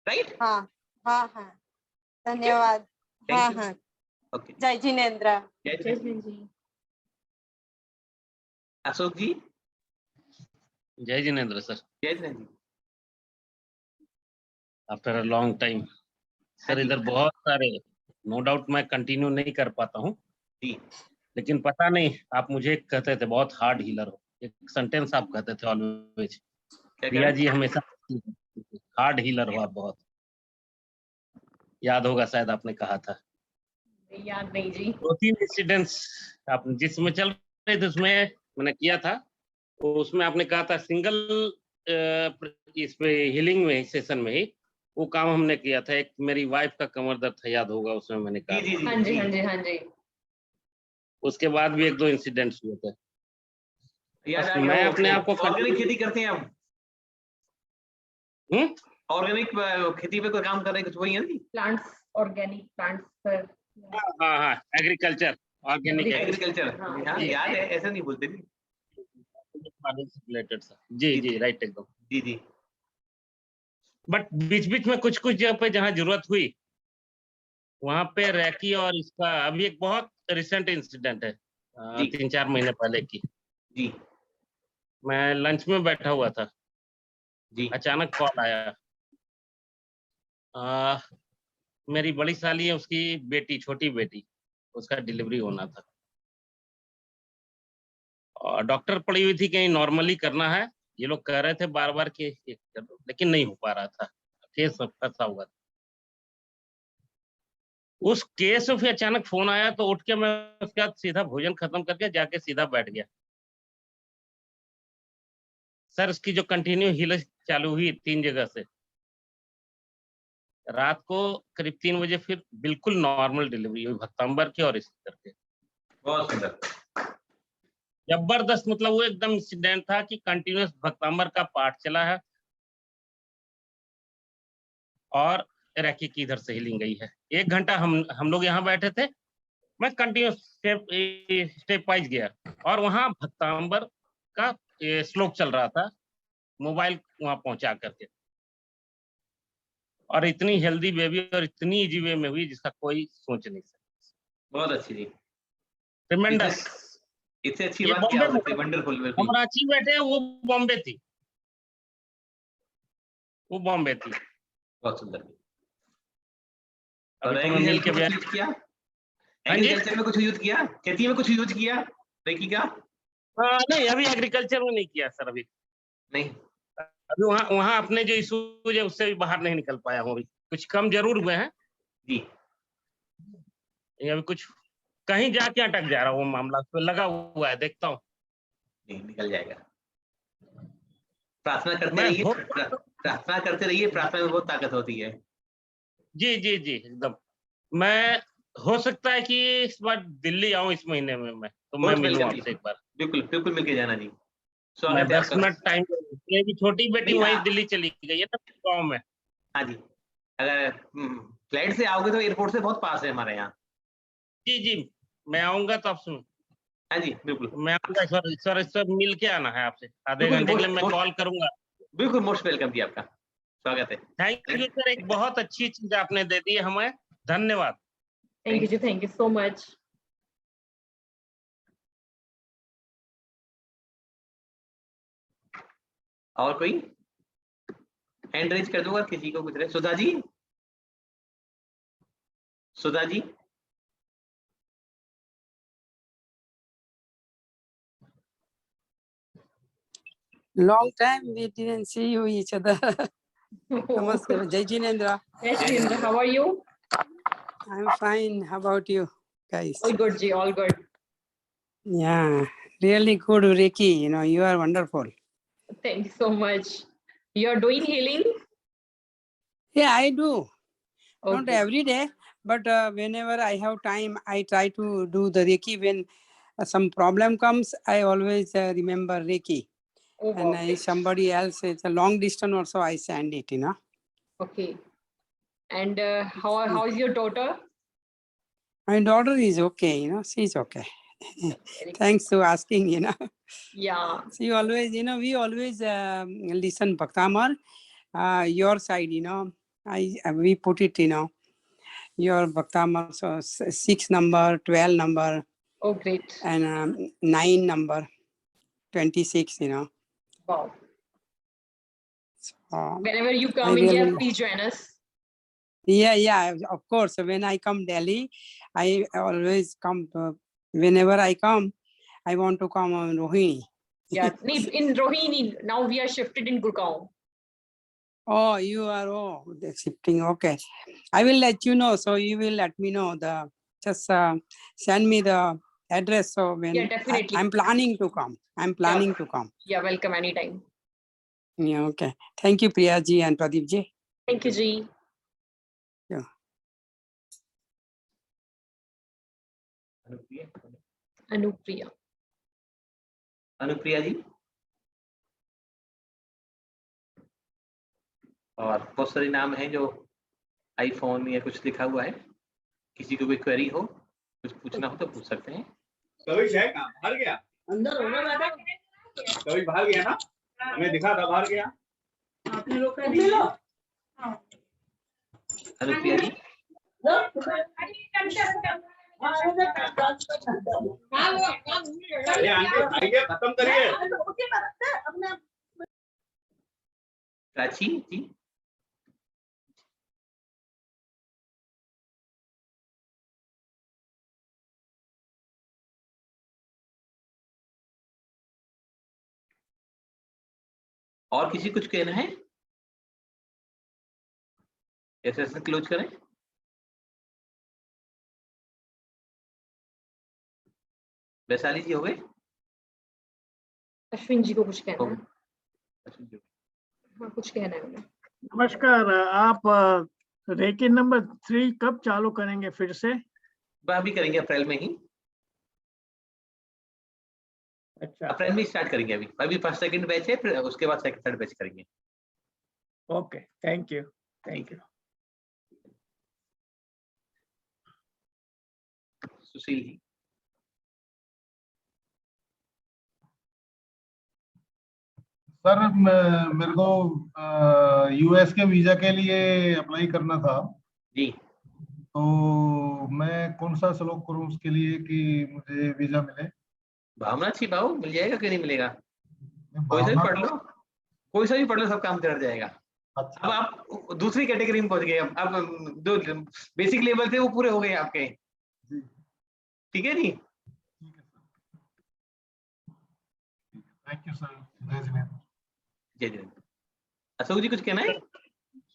राइट? हाँ हाँ हाँ, धन्यवाद। हाँ हाँ, जय जिनेंद्र। जय जिनेंद्र। अशोक जी। जय जिनेंद्र सर। जय Jinendra. After a long time sir, इधर बहुत सारे, नो डाउट मैं कंटिन्यू नहीं कर पाता हूँ, लेकिन पता नहीं, आप मुझे कहते थे बहुत हार्ड हीलर हो, एक सेंटेंस आप कहते थे ऑलवेज, प्रिया जी हमेशा हार्ड हीलर हो आप, बहुत याद होगा शायद आपने कहा था। याद नहीं जी। 2-3 इंसिडेंट्स आप जिसमें चल रहे थे उसमें मैंने किया था, तो उसमें आपने कहा था सिंगल इस पे हीलिंग में सेशन में ही वो काम हमने किया था। एक मेरी वाइफ का कमर दर्द था, याद होगा, उसमें मैंने कहा। हाँ जी हाँ जी हाँ जी। उसके बाद भी 1-2 इंसिडेंट्स हुए थे। मैं अपने आप को ऑर्गेनिक खेती करते हैं हम। ऑर्गेनिक खेती पे कोई काम कर रहे हैं, कुछ वही है ना? प्लांट्स, ऑर्गेनिक प्लांट्स पर। हाँ हाँ, एग्रीकल्चर, ऑर्गेनिक एग्रीकल्चर। हाँ, याद है, ऐसा नहीं बोलते नहीं। मॉर्निंग से रिलेटेड सर। जी जी राइट एकदम। जी जी। बट बीच बीच में कुछ कुछ जगह पे जहाँ जरूरत हुई वहां पे रैकी और इसका अभी एक बहुत रिसेंट इंसिडेंट है 3-4 महीने पहले की। जी। मैं लंच में बैठा हुआ था जी। अचानक कॉल आया। मेरी बड़ी साली है, उसकी बेटी, छोटी बेटी, उसका डिलीवरी होना था और डॉक्टर पड़ी हुई थी कहीं नॉर्मली करना है। ये लोग कह रहे थे बार बार कि ये कर दो, लेकिन नहीं हो पा रहा था। केस फंसा हुआ था। उस केस में फिर अचानक फोन आया तो उठ के मैं उसके बाद सीधा भोजन खत्म करके जाके सीधा बैठ गया। सर उसकी जो कंटिन्यू हीलिंग चालू हुई 3 जगह से, रात को करीब 3 बजे फिर बिल्कुल नॉर्मल डिलीवरी हुई भक्तांबर की और इस करके। बहुत सुंदर। जबरदस्त, मतलब वो एकदम इंसिडेंट था कि कंटिन्यूअस भक्तांबर का पाठ चला है और रैकी की इधर से हीलिंग गई है। 1 घंटा हम लोग यहाँ बैठे थे, मैं कंटिन्यूअस स्टेप वाइज गया और वहाँ भक्तांबर का श्लोक चल रहा था, मोबाइल वहाँ पहुंचा करके। और इतनी हेल्दी बेबी और इतनी इजी वे में हुई जिसका कोई सोच नहीं सकता। बहुत अच्छी जी। ट्रिमेंडस। इससे अच्छी बात क्या हो सकती है? वंडरफुल। हम रांची बैठे हैं, वो बॉम्बे थी। वो बॉम्बे थी। बहुत सुंदर। अभी तो मैं मिल के एग्रीकल्चर में कुछ यूज किया, खेती में कुछ यूज किया रैकी का? नहीं, अभी एग्रीकल्चर में नहीं किया सर। अभी नहीं, अभी वहाँ अपने जो इशूज है उससे भी बाहर नहीं निकल पाया हूँ। अभी कुछ कम जरूर हुए हैं जी। अभी कुछ कहीं जाके अटक जा रहा हूँ, मामला तो लगा हुआ है, देखता हूँ। नहीं, निकल जाएगा। प्रार्थना करते रहिए, प्रार्थना करते रहिए। प्रार्थना में बहुत ताकत होती है। जी जी जी एकदम। मैं हो सकता है कि इस बार दिल्ली आऊं इस महीने में, मैं तो मैं मिलूं आपसे एक बार। बिल्कुल बिल्कुल मिलके जाना जी। मैं 10 मिनट टाइम, मेरी छोटी बेटी वहीं दिल्ली चली गई है ना गाँव में। हाँ जी, अगर फ्लाइट से आओगे तो एयरपोर्ट से बहुत पास है हमारे यहाँ। जी जी, मैं आऊंगा तो आप सुन। हाँ जी बिल्कुल, मैं आऊंगा सर मिल के आना है आपसे। आधे घंटे के लिए मैं कॉल करूंगा। बिल्कुल, मोस्ट वेलकम जी, आपका स्वागत है। थैंक यू सर, एक बहुत अच्छी चीज आपने दे दी है हमें, धन्यवाद। थैंक यू जी, थैंक यू सो मच। और कोई हैंड रेज कर दूंगा किसी को कुछ रहे? Sudha ji, Sudha ji. Long time we didn't see you each other. Namaste. Jai Jinendra. Yes, Jinendra, how are you? I'm fine. How about you guys? All good, Ji, all good. Yeah, really good, Reiki. You know, you are wonderful. Thank you so much. You're doing healing? Yeah, I do. Okay. Not every day, but whenever I have time, I try to do the Reiki. When some problem comes, I always remember Reiki. Oh, And wow. somebody else, it's a long distance also, I send it, you know. Okay. And how is your daughter? My daughter is okay, you know, she's okay. Thanks for asking, you know. Yeah. She always, you know, we always listen Bhaktamar, your side, you know. We put it, you know, your Bhaktamar, so 6 number, 12 number. Oh, great. And 9 number, 26, you know. Wow. So, Whenever you come India, please join us. Yeah, of course. When I come Delhi, I always come. Whenever I come, I want to come on Rohini. Yeah, in Rohini, now we are shifted in Gurgaon. Oh, you are, shifting. Okay. I will let you know. So you will let me know. Just send me the address. So when Yeah, definitely. I'm planning to come. To come. Yeah, welcome anytime. Yeah, okay. Thank you, Priya ji and Pradeep ji. Thank you, Ji. Yeah. Anupriya. Anupriya जी। और बहुत सारे नाम हैं जो iPhone या कुछ लिखा हुआ है। किसी को भी क्वेरी हो, कुछ पूछना हो तो पूछ सकते हैं। भर गया अंदर होगा दादा। कभी बाहर गया ना, हमें दिखा था बाहर गया। आपने रोका नहीं। हेलो प्रिया जी, आइए खत्म करिए। प्राची जी, और किसी कुछ कहना है? सेशन क्लोज करें? वैशाली जी हो गए? अश्विन जी को कुछ कहना है? अश्विन जी, हाँ, कुछ कहना है उन्हें। नमस्कार, आप रेकी नंबर 3 कब चालू करेंगे फिर से? अभी करेंगे अप्रैल में ही। अच्छा, अप्रैल में स्टार्ट करेंगे। अभी फर्स्ट सेकंड बैच है, फिर उसके बाद सेकंड थर्ड बैच करेंगे। Okay, thank you, thank you. Sushil ji, sir मेरे को यूएस के वीजा के लिए अप्लाई करना था जी, तो मैं कौन सा श्लोक करूं उसके लिए कि मुझे वीजा मिले? भावना अच्छी भाव मिल जाएगा, क्यों नहीं मिलेगा? कोई सा भी पढ़ लो, कोई सा भी पढ़ लो, सब काम कर जाएगा। अब आप दूसरी कैटेगरी में पहुंच गए। अब जो बेसिक लेवल थे वो पूरे हो गए आपके। ठीक है जी, थैंक यू सर। जय जिनेंद्र। जय जिनेंद्र। अशोक जी कुछ कहना है?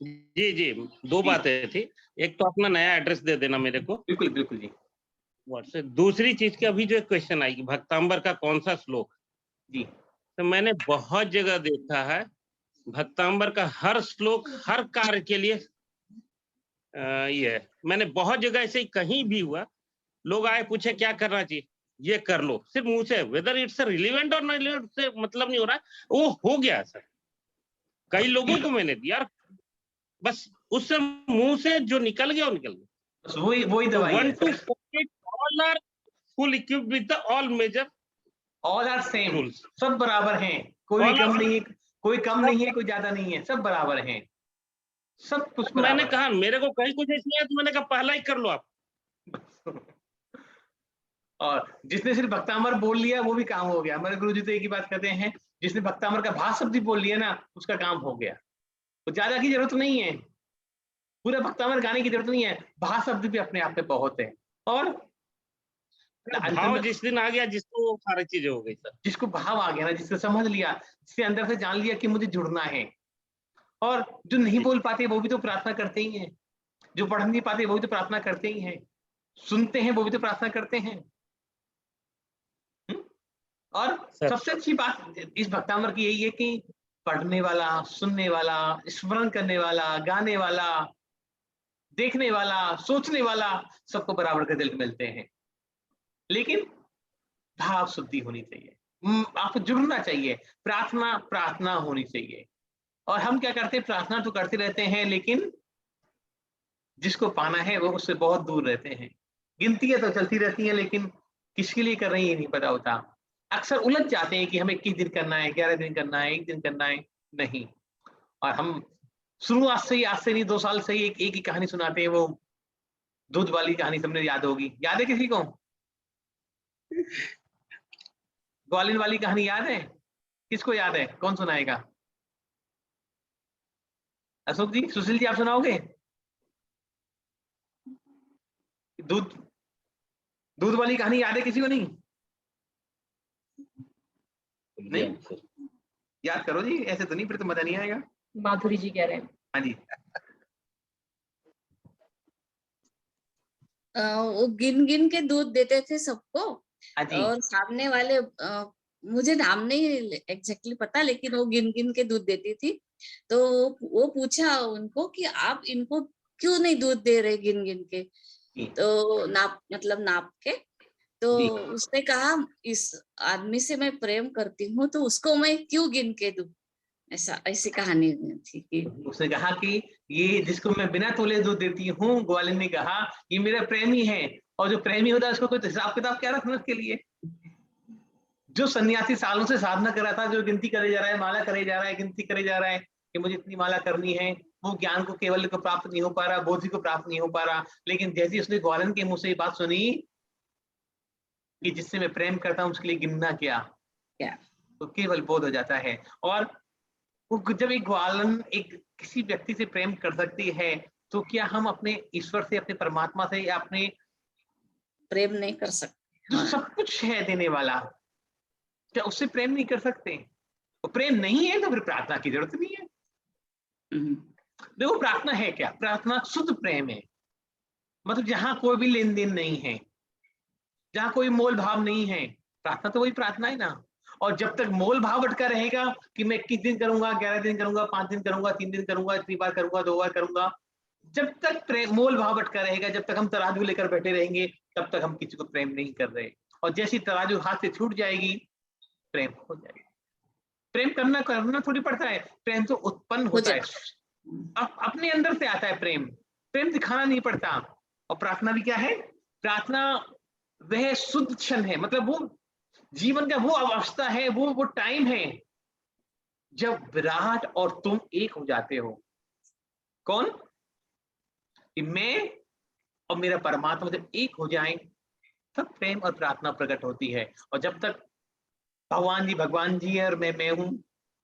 जी जी, दो बातें थी। एक तो अपना नया एड्रेस दे देना मेरे को। बिल्कुल बिल्कुल जी। व्हाट्सएप। दूसरी चीज की अभी जो एक क्वेश्चन आई कि भक्तांबर का कौन सा श्लोक जी, तो मैंने बहुत जगह देखा है भक्तांबर का हर श्लोक हर कार्य के लिए ये है। मैंने बहुत जगह ऐसे ही कहीं भी हुआ, लोग आए पूछे क्या करना चाहिए, ये कर लो, सिर्फ मुंह से, वेदर इट्स रिलेवेंट और नॉट रिलेवेंट से मतलब नहीं हो रहा है, वो हो गया सर। कई लोगों को मैंने दिया, बस उससे मुंह से जो निकल गया वो निकल गया। बस वही दवाई है। 1 to 48 all are full equipped with the all major, all are same rules. सब बराबर हैं, कोई कम नहीं है, कोई कम नहीं है, कोई ज्यादा नहीं है, सब बराबर हैं, सब कुछ बराबर। मैंने कहा मेरे को कहीं कुछ ऐसी है तो मैंने कहा पहला ही कर लो आप। और जिसने सिर्फ भक्तामर बोल लिया वो भी काम हो गया। हमारे गुरुजी तो एक ही बात कहते हैं, जिसने भक्तामर का भाव शब्द बोल लिया ना उसका काम हो गया। तो ज्यादा की जरूरत नहीं है, पूरा भक्तामर गाने की जरूरत नहीं है, भाव शब्द भी अपने आप में बहुत है। और भाव जिस दिन आ गया जिसको वो सारी चीजें हो गई सर। जिसको भाव आ गया ना, जिसको समझ लिया, जिसके अंदर से जान लिया कि मुझे जुड़ना है। और जो नहीं बोल पाते वो भी तो प्रार्थना करते ही हैं, जो पढ़ नहीं पाते वो भी तो प्रार्थना करते ही हैं, सुनते हैं वो भी तो प्रार्थना करते हैं। और सबसे अच्छी बात इस भक्तामर की यही है कि पढ़ने वाला, सुनने वाला, स्मरण करने वाला, गाने वाला, देखने वाला, सोचने वाला, सबको बराबर के रिजल्ट मिलते हैं। लेकिन भाव शुद्धि होनी चाहिए, आपको जुड़ना चाहिए, प्रार्थना प्रार्थना होनी चाहिए। और हम क्या करते हैं, प्रार्थना तो करते रहते हैं लेकिन जिसको पाना है वो उससे बहुत दूर रहते हैं। गिनतियां तो चलती रहती हैं लेकिन किसके लिए कर रहे हैं ये नहीं पता होता। अक्सर उलझ जाते हैं कि हमें 21 दिन करना है, 11 दिन करना है, 1 दिन करना है, नहीं। और हम शुरुआत से ही, आज से नहीं 2 साल से ही एक ही कहानी सुनाते हैं। वो दूध वाली कहानी सबने याद होगी, याद है किसी को? ग्वालिन वाली कहानी याद है? किसको याद है? कौन सुनाएगा? अशोक जी, सुशील जी, आप सुनाओगे? दूध वाली कहानी याद है किसी को? नहीं नहीं याद करो जी, ऐसे तो नहीं, फिर तो मजा नहीं आएगा। माधुरी जी कह रहे हैं। हाँ जी। वो गिन गिन के दूध देते थे सबको, और सामने वाले मुझे नाम नहीं एग्जैक्टली पता, लेकिन वो गिन गिन के दूध देती थी। तो वो पूछा उनको कि आप इनको क्यों नहीं दूध दे रहे गिन गिन के, तो नाप के। तो उसने कहा इस आदमी से मैं प्रेम करती हूँ तो उसको मैं क्यों गिन के दूं, ऐसी कहानी थी कि उसने कहा कि ये जिसको मैं बिना तोले दूध देती हूँ, ग्वालिन ने कहा ये मेरा प्रेमी है, और जो प्रेमी होता है उसको कोई हिसाब किताब क्या रखना उसके लिए। जो सन्यासी सालों से साधना कर रहा था, जो गिनती करे जा रहा है, माला करे जा रहा है, गिनती करे जा रहा है कि मुझे इतनी माला करनी है, वो ज्ञान को केवल को प्राप्त नहीं हो पा रहा, बोधि को प्राप्त नहीं हो पा रहा। लेकिन जैसे उसने ग्वालन के मुंह से ये बात सुनी कि जिससे मैं प्रेम करता हूं उसके लिए गिनना क्या, तो केवल बोध हो जाता है। और वो जब एक ग्वालन एक किसी व्यक्ति से प्रेम कर सकती है, तो क्या हम अपने ईश्वर से, अपने परमात्मा से या अपने प्रेम नहीं कर सकते? जो सब कुछ है देने वाला, क्या उससे प्रेम नहीं कर सकते? तो प्रेम नहीं है तो फिर प्रार्थना की जरूरत नहीं है। देखो प्रार्थना है क्या? प्रार्थना शुद्ध प्रेम है, मतलब जहां कोई भी लेन देन नहीं है, जहां कोई मोल भाव नहीं है, प्रार्थना तो वही प्रार्थना है ना। और जब तक मोल भाव अटका रहेगा कि मैं 21 दिन करूंगा, 11 दिन करूंगा, 5 दिन करूंगा, 3 दिन करूंगा, 3 बार करूंगा, 2 बार करूंगा, जब तक मोल भाव अटका रहेगा, जब तक हम तराजू लेकर बैठे रहेंगे, तब तक हम किसी को प्रेम नहीं कर रहे। और जैसी तराजू हाथ से छूट जाएगी, प्रेम हो जाएगा। प्रेम करना थोड़ी पड़ता है, प्रेम तो उत्पन्न होता है, अपने अंदर से आता है प्रेम, प्रेम दिखाना नहीं पड़ता। और प्रार्थना भी क्या है? प्रार्थना वह शुद्ध क्षण है, मतलब वो जीवन का वो अवस्था है, वो टाइम है जब विराट और तुम एक हो जाते हो। कौन? कि मैं और मेरा परमात्मा जब एक हो जाएं, तब प्रेम और प्रार्थना प्रकट होती है। और जब तक भगवान जी है और मैं हूं,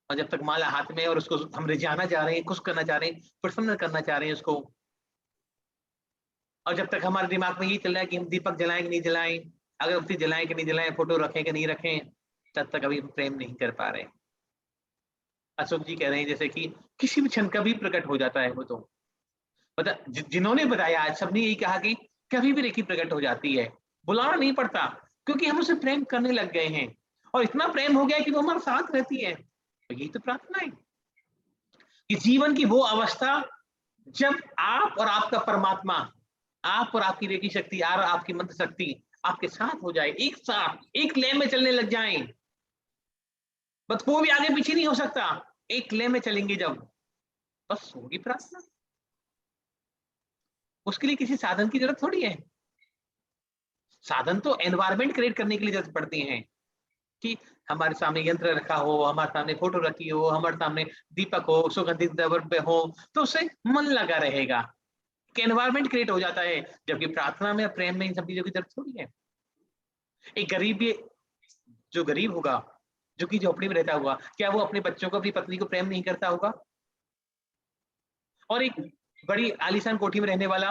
और जब तक माला हाथ में और उसको हम रिझाना चाह रहे हैं, खुश करना चाह रहे हैं, प्रसन्न करना चाह रहे हैं उसको, और जब तक हमारे दिमाग में ये चल रहा है कि हम दीपक जलाएं कि नहीं जलाएं, अगरबत्ती जलाएं कि नहीं जलाएं, फोटो रखें कि नहीं रखें, तब तक अभी हम प्रेम नहीं कर पा रहे। अशोक जी कह रहे हैं जैसे कि किसी भी क्षण कभी प्रकट हो जाता है वो, तो मतलब जिन्होंने बताया आज सबने यही कहा कि कभी भी रेखी प्रकट हो जाती है, बुलाना नहीं पड़ता, क्योंकि हम उसे प्रेम करने लग गए हैं और इतना प्रेम हो गया कि वो हमारे साथ रहती है। तो यही तो प्रार्थना है कि जीवन की वो अवस्था जब आप और आपका परमात्मा, आप और आपकी रेखी शक्ति, और आपकी मंत्र शक्ति आपके साथ हो जाए, एक साथ एक लय में चलने लग जाएं, बस कोई भी आगे पीछे नहीं हो सकता, एक लय में चलेंगे जब, बस होगी प्रार्थना। उसके लिए किसी साधन की जरूरत थोड़ी है। साधन तो एनवायरमेंट क्रिएट करने के लिए जरूरत पड़ती है कि हमारे सामने यंत्र रखा हो, हमारे सामने फोटो रखी हो, हमारे सामने दीपक हो, सुगंधित द्रव्य हो, तो उससे मन लगा रहेगा, एनवायरमेंट क्रिएट हो जाता है। जबकि प्रार्थना में, प्रेम में इन सब चीजों की जरूरत थोड़ी है। एक गरीब भी, जो गरीब होगा, जो कि झोपड़ी में रहता होगा, क्या वो अपने बच्चों को, अपनी पत्नी को प्रेम नहीं करता होगा? और एक बड़ी आलीशान कोठी में रहने वाला,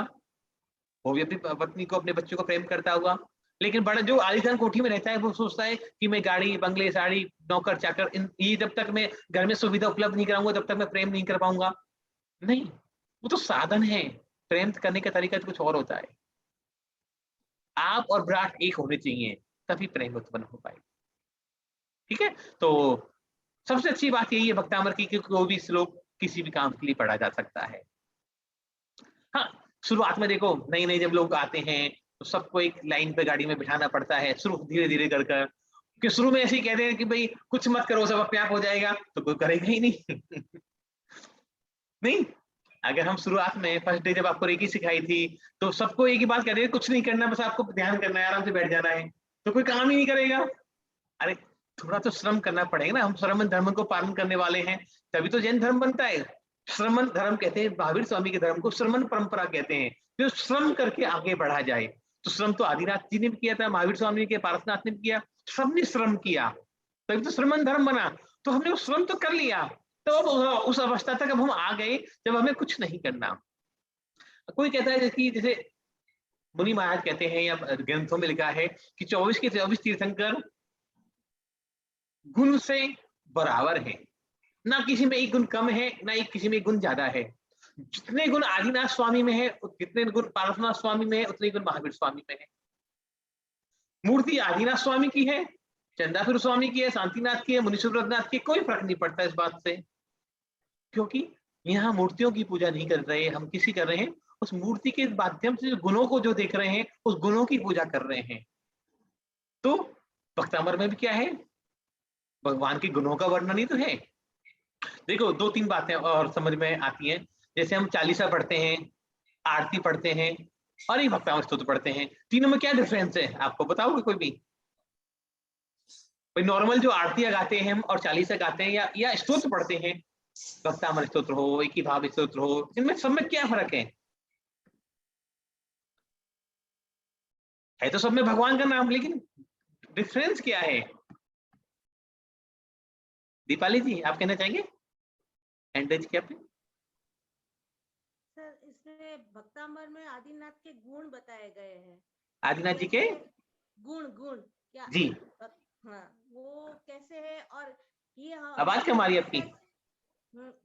वो भी अपनी पत्नी को, अपने बच्चों को प्रेम करता होगा। लेकिन बड़ा जो आलीशान कोठी में रहता है, वो सोचता है कि मैं गाड़ी, बंगले, साड़ी, नौकर चाकर, ये जब तक मैं घर में सुविधा उपलब्ध नहीं कराऊंगा, तब तक मैं प्रेम नहीं कर पाऊंगा। नहीं, वो तो साधन है, प्रेम करने का तरीका तो कुछ और होता है। आप और विराट एक होने चाहिए, तभी प्रेम उत्पन्न हो पाए। ठीक है, तो सबसे अच्छी बात यही है भक्तामर की कि कोई भी श्लोक किसी भी काम के लिए पढ़ा जा सकता है। हाँ, शुरुआत में देखो, नई नई जब लोग आते हैं तो सबको एक लाइन पे गाड़ी में बिठाना पड़ता है, शुरू धीरे धीरे कर कर, कि शुरू में ऐसे ही कहते हैं कि भाई कुछ मत करो, सब अपने आप हो जाएगा, तो कोई करेगा ही नहीं। नहीं, अगर हम शुरुआत में फर्स्ट डे जब आपको रेकी सिखाई थी, तो सबको एक ही बात कहते हैं, कुछ नहीं करना, बस आपको ध्यान करना है, आराम से बैठ जाना है, तो कोई काम ही नहीं करेगा। अरे थोड़ा तो श्रम करना पड़ेगा ना, हम श्रमण धर्म को पालन करने वाले हैं, तभी तो जैन धर्म बनता है। श्रमण धर्म कहते हैं, महावीर स्वामी के धर्म को श्रमण परंपरा कहते हैं, जो श्रम करके आगे बढ़ा जाए। तो श्रम तो आदिनाथ जी ने भी किया था, महावीर स्वामी के, पारसनाथ ने भी किया, सबने श्रम किया, तभी तो श्रमण धर्म बना। तो हमने वो श्रम तो कर लिया, तो अब उस अवस्था तक अब हम आ गए जब हमें कुछ नहीं करना। कोई कहता है कि जैसे मुनि महाराज कहते हैं या ग्रंथों में लिखा है कि 24 के 24 तीर्थंकर गुण से बराबर है, ना किसी में एक गुण कम है, ना एक किसी में एक गुण ज्यादा है। जितने गुण आदिनाथ स्वामी में है, जितने गुण पारसनाथ स्वामी में है, उतने गुण महावीर स्वामी में है। मूर्ति आदिनाथ स्वामी की है, चंदासुर स्वामी की है, शांतिनाथ की है, मुनीश्वरनाथ की, कोई फर्क नहीं पड़ता इस बात से, क्योंकि यहाँ मूर्तियों की पूजा नहीं कर रहे, हम किसी कर रहे हैं, उस मूर्ति के माध्यम से गुणों को जो देख रहे हैं, उस गुणों की पूजा कर रहे हैं। तो भक्तामर में भी क्या है, भगवान के गुणों का वर्णन ही तो है। देखो 2-3 बातें और समझ में आती हैं, जैसे हम चालीसा पढ़ते हैं, आरती पढ़ते हैं और एक भक्तामर स्तोत्र पढ़ते हैं, तीनों में क्या डिफरेंस है आपको बताओगे कोई भी? भाई नॉर्मल जो आरतियां गाते हैं हम और चालीसा गाते हैं या स्तोत्र पढ़ते हैं, भक्तामर स्तोत्र हो, एक ही भाव स्तोत्र हो, इनमें सब में क्या फर्क है तो सब में भगवान का नाम, लेकिन डिफरेंस क्या है? दीपाली जी आप कहना चाहेंगे एंड्रेज क्या पे? सर इसमें भक्तामर में आदिनाथ के गुण बताए गए हैं। आदिनाथ जी के गुण क्या जी, हाँ वो कैसे है, और ये आवाज कम आ रही है आपकी।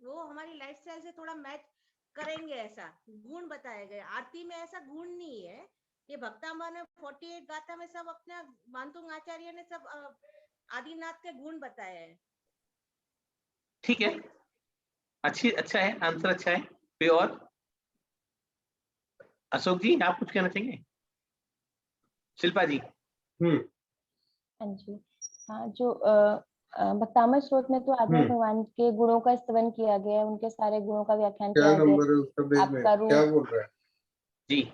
वो हमारी लाइफस्टाइल से थोड़ा मैच करेंगे, ऐसा गुण बताए गए। आरती में ऐसा गुण नहीं है, ये भक्तामर में 48 गाथा में सब अपने मानतुंग आचार्य ने सब आदिनाथ के गुण बताए हैं। ठीक है, अच्छा है, आंसर अच्छा है। कोई और? अशोक जी आप कुछ कहना चाहेंगे? शिल्पा जी? हाँ जी, हाँ जो भक्तामर स्त्रोत में तो आदिनाथ भगवान के गुणों का स्तवन किया गया है, उनके सारे गुणों का व्याख्यान किया गया है। आपका रूप क्या बोल रहा है जी,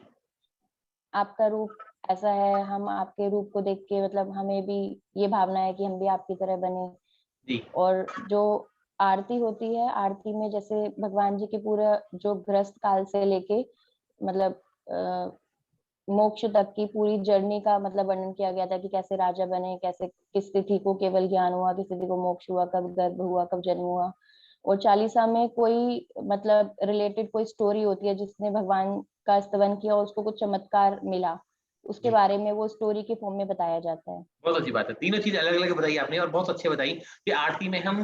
आपका रूप ऐसा है, हम आपके रूप को देख के मतलब हमें भी ये भावना है कि हम भी आपकी तरह बने जी। और जो आरती होती है, आरती में जैसे भगवान जी के पूरा जो ग्रस्त काल से लेके मतलब मोक्ष तक की पूरी जर्नी का मतलब वर्णन किया गया था कि कैसे राजा बने, कैसे किस तिथि को केवल ज्ञान हुआ, किस तिथि को मोक्ष हुआ, कब गर्भ हुआ, कब जन्म हुआ। और चालीसा में कोई मतलब रिलेटेड कोई स्टोरी होती है जिसने भगवान का स्तवन किया और उसको कुछ चमत्कार मिला, उसके बारे में वो स्टोरी के फॉर्म में बताया जाता है। बहुत अच्छी बात है, तीनों चीज अलग अलग बताई आपने और बहुत अच्छे बताई कि आरती में हम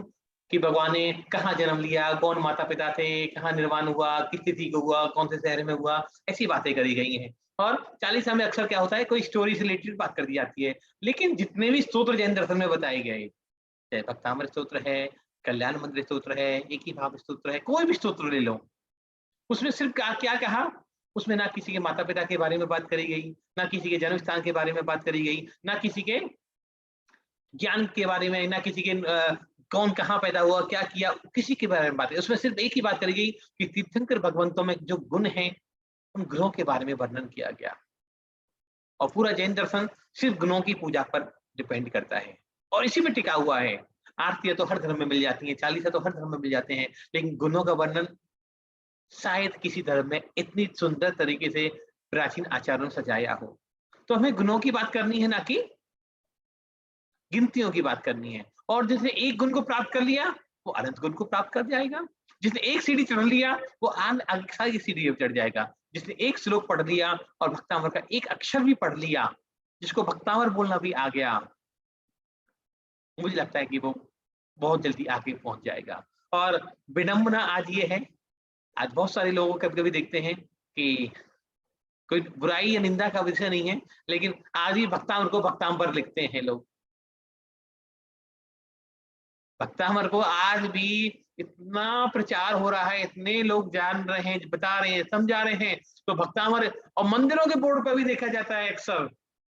कि भगवान ने कहाँ जन्म लिया, कौन माता पिता थे, कहाँ निर्वाण हुआ, किस तिथि को हुआ, कौन से शहर में हुआ, ऐसी बातें करी गई हैं। और चालीसा में अक्सर क्या होता है, कोई स्टोरी से रिलेटेड बात कर दी जाती है। लेकिन जितने भी स्तोत्र जैन दर्शन में बताए गए, चाहे भक्तामर स्तोत्र है, कल्याण मंदिर स्तोत्र है, एक ही भाव स्तोत्र है, कोई भी स्तोत्र ले लो, उसमें सिर्फ क्या कहा, उसमें ना किसी के माता पिता के बारे में बात करी गई, ना किसी के जन्म स्थान के बारे में बात करी गई, ना किसी के ज्ञान के बारे में, ना किसी के कौन कहाँ पैदा हुआ, क्या किया, किसी के बारे में बात है। उसमें सिर्फ एक ही बात करी गई कि तीर्थंकर भगवंतों में जो गुण हैं उन गुणों के बारे में वर्णन किया गया। और पूरा जैन दर्शन सिर्फ गुणों की पूजा पर डिपेंड करता है और इसी में टिका हुआ है। आरतियां तो हर धर्म में मिल जाती हैं, चालीसा तो हर धर्म में मिल जाते हैं, लेकिन गुणों का वर्णन शायद किसी धर्म में इतनी सुंदर तरीके से प्राचीन आचार्यों ने सजाया हो। तो हमें गुणों की बात करनी है, ना कि गिनतियों की बात करनी है। और जिसने एक गुण को प्राप्त कर लिया वो अनंत गुण को प्राप्त कर जाएगा, जिसने एक सीढ़ी चढ़ लिया वो आगे की सीढ़ी चढ़ जाएगा, जिसने एक श्लोक पढ़ लिया और भक्तामर का एक अक्षर भी पढ़ लिया, जिसको भक्तामर बोलना भी आ गया, मुझे लगता है कि वो बहुत जल्दी आगे पहुंच जाएगा। और विडंबना आज ये है, आज बहुत सारे लोगों को कभी कभी देखते हैं कि कोई बुराई या निंदा का विषय नहीं है, लेकिन आज ही भक्तामर को भक्ताम्बर लिखते हैं लोग। भक्तामर को आज भी इतना प्रचार हो रहा है, इतने लोग जान रहे हैं, बता रहे हैं, समझा रहे हैं, तो भक्तामर और मंदिरों के बोर्ड पर भी देखा जाता है अक्सर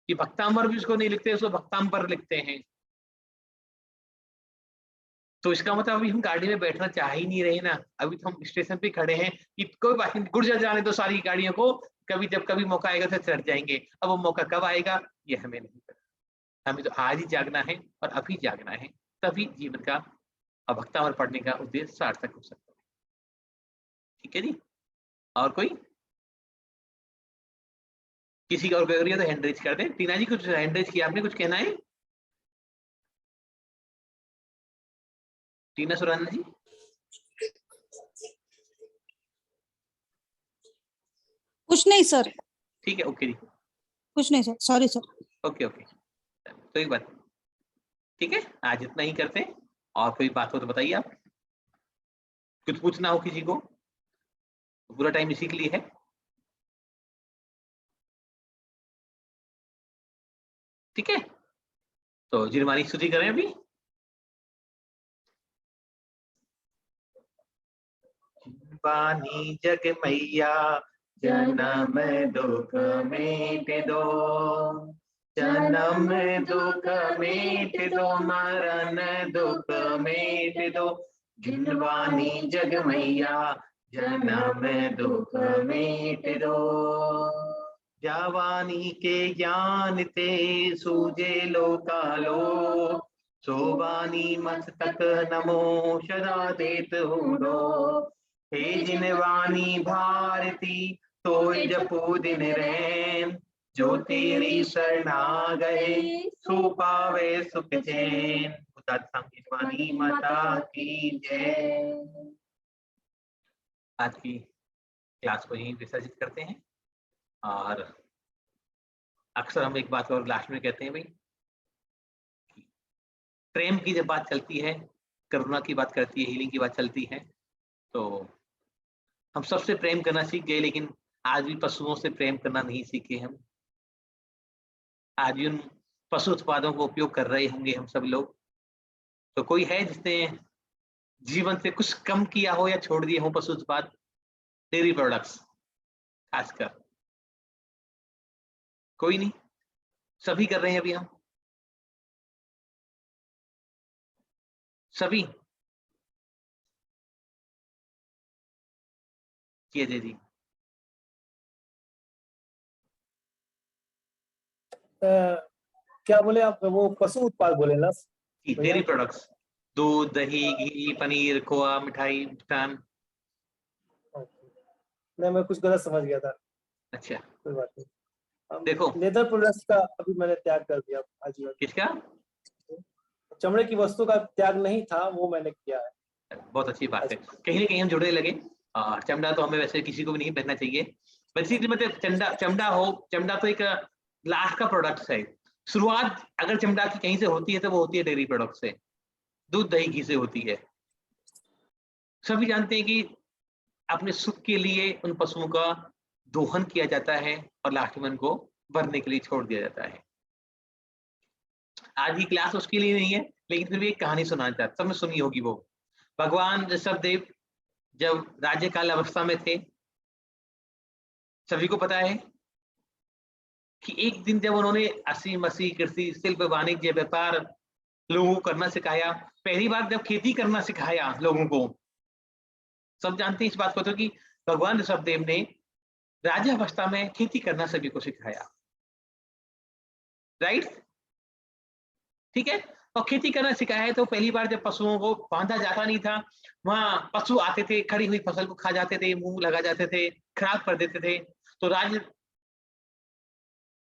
कि भक्तामर भी उसको नहीं लिखते, उसको भक्ताम्बर लिखते हैं। तो इसका मतलब अभी हम गाड़ी में बैठना चाह ही नहीं रहे ना, अभी तो हम स्टेशन पे खड़े हैं कि कोई बात नहीं, गुर्जर जाने दो सारी गाड़ियों को, कभी जब कभी मौका आएगा तो चढ़ जाएंगे। अब वो मौका कब आएगा ये हमें नहीं पता, हमें तो आज ही जागना है और अभी जागना है, तभी जीवन का भक्तामर पढ़ने का उद्देश्य सार्थक हो सकता है। ठीक है जी, और कोई किसी का और कोई तो हैंड रेज कर दे। टीना जी कुछ हैंड रेज किया आपने, कुछ कहना है? टीना सुराना जी? कुछ नहीं सर। ठीक है, ओके जी, कुछ नहीं सर, सॉरी सर। ओके तो एक बात, ठीक है, आज इतना ही करते हैं। और कोई बात हो तो बताइए आप, कुछ पूछना हो किसी को, तो पूरा टाइम इसी के लिए है। ठीक है, तो जिनवानी स्तुति करें अभी। जिनवानी जग मैया जन्म दुख मिट दो, जन्म दुख मिट दो, मरण दुख मिट दो, जिनवानी जग मैया जन्म दुख मिट दो। जवानी के ज्ञान ते सूझे लोकालो, शोभानी मस्तक नमो सदा देत हूरो, हे जिनवानी भारती तो जपू दिन रैन, जो तेरी शरणा गए सो पावे सुख चैन। जिनवानी माता की जय। आज की क्लास को यहीं विसर्जित करते हैं। और अक्सर हम एक बात और लास्ट में कहते हैं भाई, प्रेम की जब बात चलती है, करुणा की बात करती है, हीलिंग की बात चलती है, तो हम सबसे प्रेम करना सीख गए, लेकिन आज भी पशुओं से प्रेम करना नहीं सीखे हम। आज भी उन पशु उत्पादों को उपयोग कर रहे होंगे हम सब लोग। तो कोई है जिसने जीवन से कुछ कम किया हो या छोड़ दिए हो पशु उत्पाद, डेयरी प्रोडक्ट्स खासकर? कोई नहीं, सभी कर रहे हैं अभी हम सभी। जी अजय जी। क्या बोले आप? वो पशु उत्पाद बोले ना? डेयरी प्रोडक्ट्स, दूध, दही, घी, पनीर, खोआ, मिठाई, मिष्ठान। नहीं, मैं कुछ गलत समझ गया था। अच्छा, कोई बात नहीं। देखो, लेदर प्रोडक्ट्स का अभी मैंने त्याग कर दिया आजीवन। किसका? चमड़े की वस्तु का त्याग नहीं था, वो मैंने किया है। बहुत अच्छी बात है, कहीं ना कहीं हम जुड़ने लगे। और चमड़ा तो हमें वैसे किसी को भी नहीं पहनना चाहिए। बेसिकली मतलब चमड़ा तो एक लास्ट का प्रोडक्ट है। शुरुआत अगर चमड़ा की कहीं से होती है तो वो होती है डेयरी प्रोडक्ट से, दूध, दही, घी से होती है। सभी जानते हैं कि अपने सुख के लिए उन पशुओं का दोहन किया जाता है और लास्ट में उनको भरने के लिए छोड़ दिया जाता है। आज की क्लास उसके लिए नहीं है, लेकिन फिर भी एक कहानी सुनाना चाहता, सबने सुनी होगी वो। भगवान ऋषभदेव जब राज्यकाल अवस्था में थे, सभी को पता है कि एक दिन जब उन्होंने असी मसी कृषि, शिल्प, वाणिज्य, व्यापार लोगों को करना सिखाया, पहली बार जब खेती करना सिखाया लोगों को, सब जानते हैं इस बात को तो कि भगवान ऋषभदेव ने राज्यावस्था में खेती करना सभी को सिखाया। राइट, ठीक है। और खेती करना सिखाया है तो पहली बार जब पशुओं को बांधा जाता नहीं था, वहां पशु आते थे, खड़ी हुई फसल को खा जाते थे, मुंह लगा जाते थे, खराब कर देते थे। तो राज्य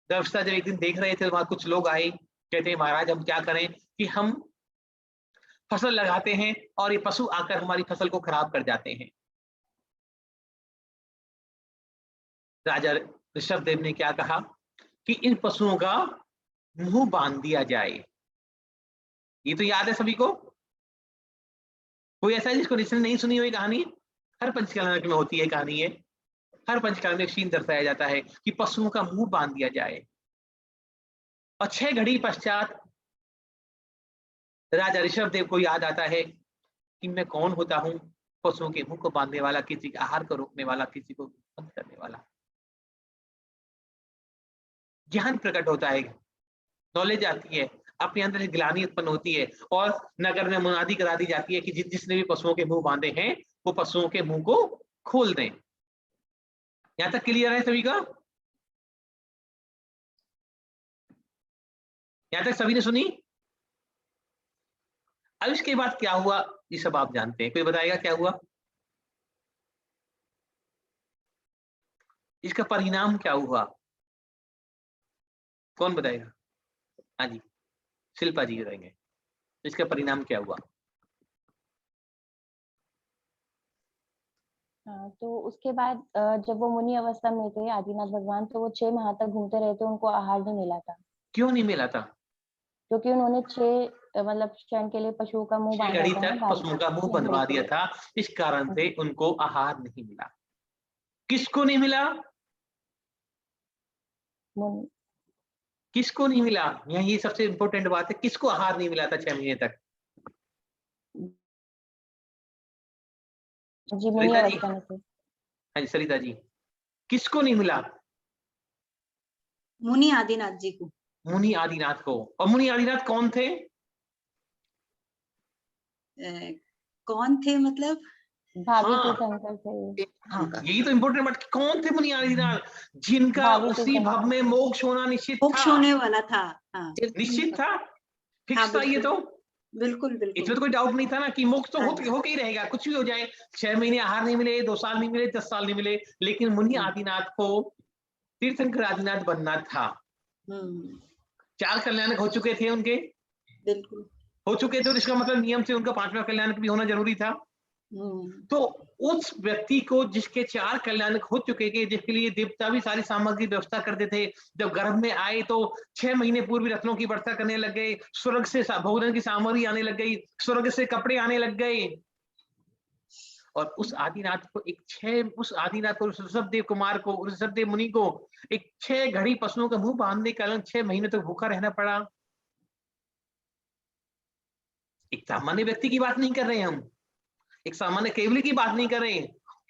व्यवस्था जब एक दिन देख रहे थे, वहां कुछ लोग आए, कहते हैं महाराज हम क्या करें कि हम फसल लगाते हैं और ये पशु आकर हमारी फसल को खराब कर जाते हैं। राजा ऋषभदेव ने क्या कहा कि इन पशुओं का मुंह बांध दिया जाए। ये तो याद है सभी को? कोई ऐसा है जिसको जिसने नहीं सुनी हुई कहानी? हर पंचकाल में होती है कहानी है। हर पंचकाल में सीन दर्शाया जाता है कि पशुओं का मुंह बांध दिया जाए। और 6 घड़ी पश्चात राजा ऋषभदेव को याद आता है कि मैं कौन होता हूं, पशुओं के मुंह को बांधने वाला, किसी के आहार को रोकने वाला, किसी को बंद करने वाला। ज्ञान प्रकट होता है, नॉलेज आती है, अपने अंदर एक ग्लानि उत्पन्न होती है और नगर में मुनादी करा दी जाती है कि जिसने भी पशुओं के मुंह बांधे हैं वो पशुओं के मुंह को खोल दें। यहां तक क्लियर है सभी का? यहां तक सभी ने सुनी? अब इसके बाद क्या हुआ ये सब आप जानते हैं, कोई बताएगा क्या हुआ? इसका परिणाम क्या हुआ? कौन बताएगा? हाँ जी, शिल्पा जी बताएंगे इसका परिणाम क्या हुआ। हाँ, तो उसके बाद जब वो मुनि अवस्था में थे आदिनाथ भगवान, तो वो 6 माह तक घूमते रहे थे, उनको आहार नहीं मिला था। क्यों नहीं मिला था? क्योंकि उन्होंने 6 मतलब क्षण के लिए पशुओं का मुंह 6 बांधा घड़ी था, तक पशुओं का मुंह बंधवा दिया था, इस कारण से उनको आहार नहीं मिला। किसको नहीं मिला? किसको नहीं मिला? यही सबसे इंपॉर्टेंट बात है, किसको आहार नहीं मिला था 6 महीने तक? जी, मुनि अवस्था में थे। हाँ जी सरिता जी, किसको नहीं मिला? मुनि आदिनाथ जी को। मुनि आदिनाथ को। और मुनि आदिनाथ कौन थे? कौन थे मतलब? भावी तीर्थंकर थे। हाँ, यही तो इम्पोर्टेंट बात, कौन थे मुनि आदिनाथ? जिनका उसी भव में मोक्ष होना निश्चित था। मोक्ष होने वाला था। हाँ। निश्चित था, फिक्स था ये तो। बिल्कुल बिल्कुल। इसमें तो कोई डाउट नहीं था ना कि मोक्ष तो हो के ही रहेगा, कुछ भी हो जाए, 6 महीने आहार नहीं मिले, 2 साल नहीं मिले, 10 साल नहीं मिले, लेकिन मुनि आदिनाथ को तीर्थंकर आदिनाथ बनना था। 4 कल्याणक हो चुके थे उनके, बिल्कुल हो चुके थे, तो इसका मतलब नियम से उनका 5वां कल्याणक भी होना जरूरी था। तो उस व्यक्ति को जिसके 4 कल्याणक हो चुके थे, जिसके लिए देवता भी सारी सामग्री व्यवस्था करते थे, जब गर्भ में आए तो 6 महीने पूर्व रत्नों की वर्षा करने लग गए, स्वर्ग से भोजन की सामग्री आने लग गई, स्वर्ग से कपड़े आने लग गए, और उस आदिनाथ को उस आदिनाथ को, ऋषभदेव कुमार को, ऋषभदेव मुनि को एक 6 घड़ी पशुओं का मुंह बांधने के कारण 6 महीने तक भूखा रहना पड़ा। एक सामान्य व्यक्ति की बात नहीं कर रहे हम, एक सामान्य केवली की बात नहीं कर रहे,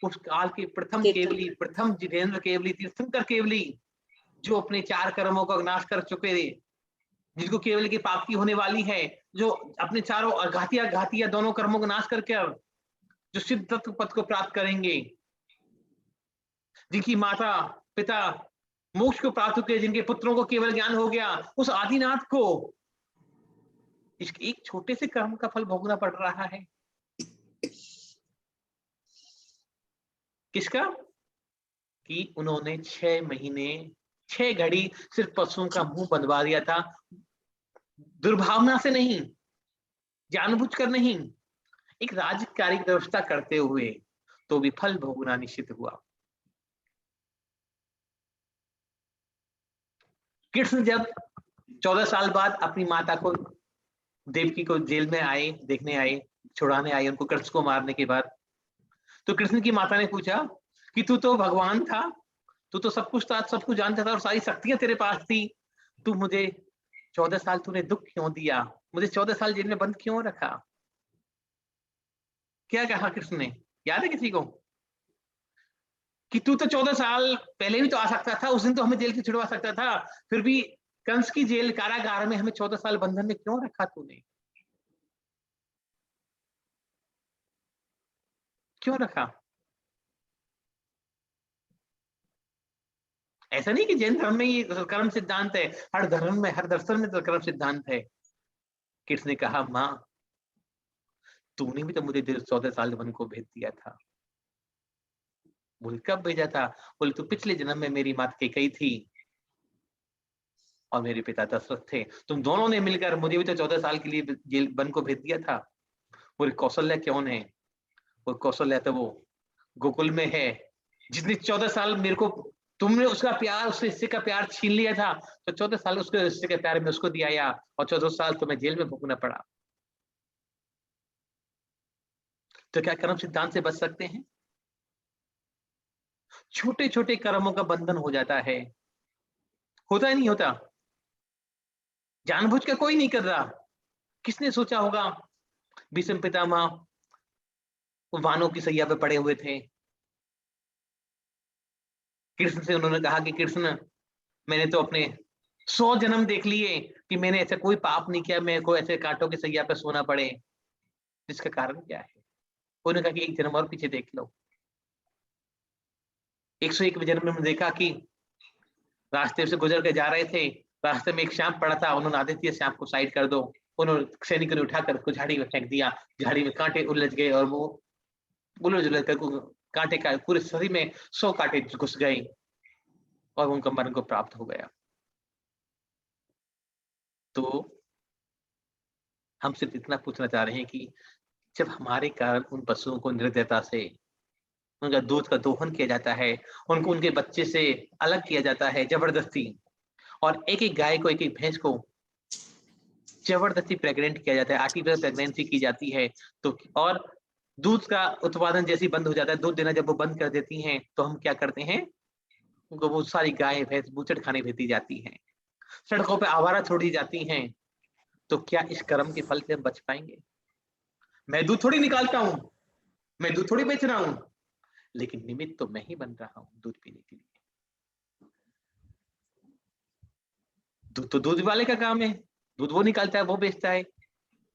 उस काल के प्रथम केवली, प्रथम जितेंद्र केवली, तीर्थंकर केवली, जो अपने 4 कर्मों का नाश कर चुके थे, जिनको केवल की प्राप्ति होने वाली है, जो अपने चारों घातिया दोनों कर्मों का नाश करके जो सिद्ध तत्व पद को प्राप्त करेंगे, जिनकी माता पिता मोक्ष को प्राप्त हुए, जिनके पुत्रों को केवल ज्ञान हो गया, उस आदिनाथ को इसके एक छोटे से कर्म का फल भोगना पड़ रहा है। किसका? कि उन्होंने 6 महीने 6 घड़ी सिर्फ पशुओं का मुंह बंधवा दिया था, दुर्भावना से नहीं, जानबूझकर नहीं, एक राजकारिक व्यवस्था करते हुए, तो भी फल भोगना निश्चित हुआ। कृष्ण जब 14 साल बाद अपनी माता को, देवकी को जेल में आए, देखने आए, छुड़ाने आए उनको कृष्ण को मारने के बाद, तो कृष्ण की माता ने पूछा कि तू तो भगवान था, तू तो सब कुछ था, सब कुछ जानता था और सारी शक्तियां तेरे पास थी, तू मुझे 14 साल तूने दुख क्यों दिया, मुझे 14 साल जेल में बंद क्यों रखा? क्या कहा कृष्ण ने, याद है किसी को? कि तू तो 14 साल पहले भी तो आ सकता था, उस दिन तो हमें जेल से छुड़वा सकता था, फिर भी कंस की जेल कारागार में हमें 14 साल बंधन में क्यों रखा तूने, क्यों रखा? ऐसा नहीं कि जैन धर्म में ये कर्म सिद्धांत है, हर धर्म में, हर दर्शन में तो कर्म सिद्धांत है। कृष्ण ने कहा, मां तूने भी तो मुझे 14 साल वन को भेज दिया था। बोले कब भेजा था? बोले तू पिछले जन्म में मेरी माता कैकेयी थी और मेरे पिता दशरथ थे, तुम दोनों ने मिलकर मुझे भी तो 14 साल के लिए जेल वन को भेज दिया था। बोले कौशल्या कौन है? वो कौशल्या तो वो गोकुल में है, जितनी 14 साल मेरे को तुमने उसका प्यार, उसके हिस्से का प्यार छीन लिया था, तो 14 साल उसके हिस्से के प्यार में उसको दिया और 14 साल तुम्हें जेल में भुगतना पड़ा। तो क्या कर्म सिद्धांत से बच सकते हैं? छोटे छोटे कर्मों का बंधन हो जाता है, होता ही नहीं होता, जानबूझ कर कोई नहीं कर रहा। किसने सोचा होगा? भीष्म पितामह वानों की सैया पे पड़े हुए थे, कृष्ण से उन्होंने कहा कि कृष्ण मैंने तो अपने 100 जन्म देख लिए कि मैंने ऐसा कोई पाप नहीं किया, मेरे को ऐसे कांटों की सैया पे सोना पड़े, जिसका कारण क्या है? उन्होंने कहा कि 1 जन्म और पीछे देख लो। 101 जन्म में देखा कि रास्ते से गुजर के जा रहे थे, रास्ते में एक सांप पड़ा था, उन्होंने आदेश दिया सांप को साइड कर दो, उन्होंने सैनिकों ने उठाकर उसको झाड़ी में फेंक दिया, झाड़ी में कांटे उलझ गए और वो उलझ कर कांटे का पूरे शरीर में 100 कांटे घुस गए और उनका मरण को प्राप्त हो गया। तो हम सिर्फ इतना पूछना चाह रहे हैं कि जब हमारे कारण उन पशुओं को निर्दयता से उनका दूध का दोहन किया जाता है, उनको उनके बच्चे से अलग किया जाता है जबरदस्ती, और एक एक गाय को, एक एक भैंस को जबरदस्ती प्रेग्नेंट किया जाता है, आर्टिफिशियल प्रेगनेंसी की जाती है, तो और दूध का उत्पादन जैसे बंद हो जाता है, दूध देना जब वो बंद कर देती हैं, तो हम क्या करते हैं? उनको वो सारी गाय भैंस बूचड़ खाने भेजी जाती हैं, सड़कों पे आवारा छोड़ी जाती हैं। तो क्या इस कर्म के फल से हम बच पाएंगे? मैं दूध थोड़ी निकालता हूं, मैं दूध थोड़ी बेच रहा हूं, लेकिन निमित्त तो मैं ही बन रहा हूं दूध पीने के लिए। दूध तो दूध वाले का काम है, दूध वो निकालता है, वो बेचता है,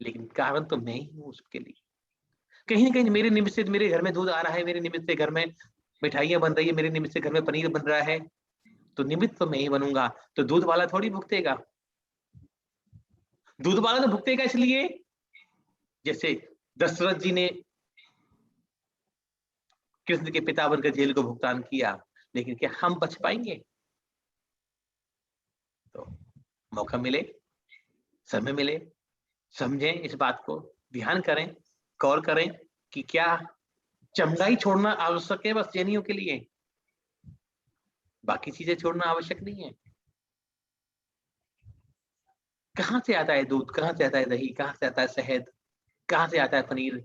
लेकिन कारण तो मैं ही हूं उसके लिए। कहीं ना कहीं मेरे निमित्त से मेरे घर में दूध आ रहा है, मेरे निमित्त से घर में मिठाइयां बन रही है, मेरे निमित्त से घर में पनीर बन रहा है, तो निमित्त तो मैं ही बनूंगा, तो दूध वाला थोड़ी भुगतेगा। दूध वाला तो भुगतेगा इसलिए जैसे दशरथ जी ने कृष्ण के पिता बनकर जेल को भुगतान किया, लेकिन क्या हम बच पाएंगे? तो मौका मिले, समय मिले, समझें इस बात को, ध्यान करें, गौर करें कि क्या चमड़ा ही छोड़ना आवश्यक है बस जैनियों के लिए, बाकी चीजें छोड़ना आवश्यक नहीं है। कहाँ से आता है दूध, कहाँ से आता है दही, कहाँ से आता है शहद, कहाँ से आता है पनीर,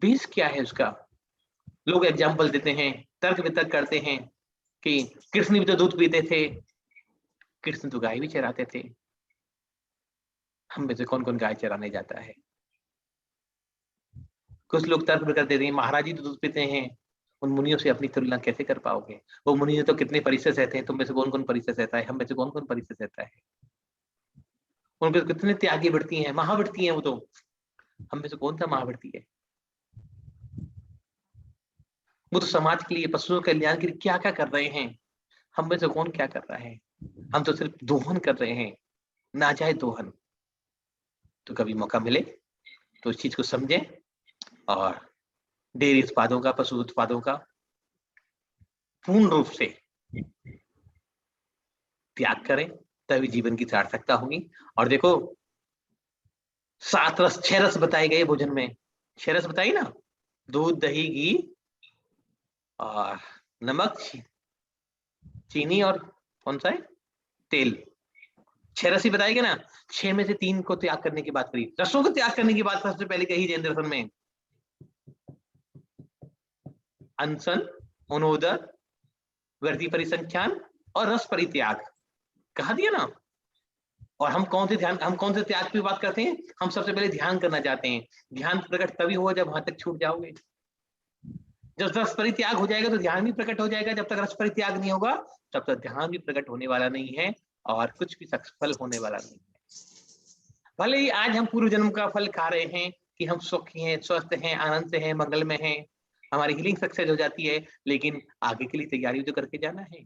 बेस क्या है उसका? लोग एग्जाम्पल देते हैं, तर्क वितर्क करते हैं कि कृष्ण भी तो दूध पीते थे, कृष्ण तो गाय भी चराते थे। हम में से कौन कौन गाय चराने जाता है? कुछ लोग तर्क कर देते हैं, महाराज जी तो दूध पीते हैं, उन मुनियों से अपनी तुलना कैसे कर पाओगे? वो मुनि तो कितने परिसर सहते हैं, तुम में से कौन कौन परिसर सहता है, हम में से कौन कौन परिसर सहता है? उनके कितने त्यागी बढ़ती हैं, महावृत्ति हैं वो तो, हम में से कौन सा महावृत्ति है? वो तो समाज के लिए, पशुओं के कल्याण के लिए क्या क्या कर रहे हैं, हम में से कौन क्या कर रहा है? हम तो सिर्फ दोहन कर रहे हैं, नाजायज दोहन। तो कभी मौका मिले तो इस चीज को समझें और डेयरी उत्पादों का, पशु उत्पादों का पूर्ण रूप से त्याग करें, तभी जीवन की सार्थकता होगी। और देखो 7 रस 6 रस बताए गए भोजन में, 6 रस बताई ना, दूध, दही, घी और नमक, चीनी और कौन सा है, तेल। 6 रस ही बताए गए ना, 6 में से 3 को त्याग करने की बात करी, रसों को त्याग करने की बात सबसे पहले कही जैन दर्शन में। अनशन, मनोदर, वृद्धि परिसंख्यान और रस परित्याग कहा दिया ना। और हम कौन से त्याग की बात करते हैं? हम सबसे पहले ध्यान करना चाहते हैं। ध्यान प्रकट तभी होगा जब वहां तक छूट जाओगे। जब रस परित्याग हो जाएगा तो ध्यान भी प्रकट हो जाएगा। जब तक रस परित्याग नहीं होगा तब तक ध्यान भी प्रकट होने वाला नहीं है और कुछ भी सफल होने वाला नहीं है। भले ही आज हम पूर्व जन्म का फल खा रहे हैं कि हम सुखी हैं, स्वस्थ हैं, आनंद से हैं, मंगल में हैं, हमारी हीलिंग सक्सेस हो जाती है, लेकिन आगे के लिए तैयारी तो करके जाना है।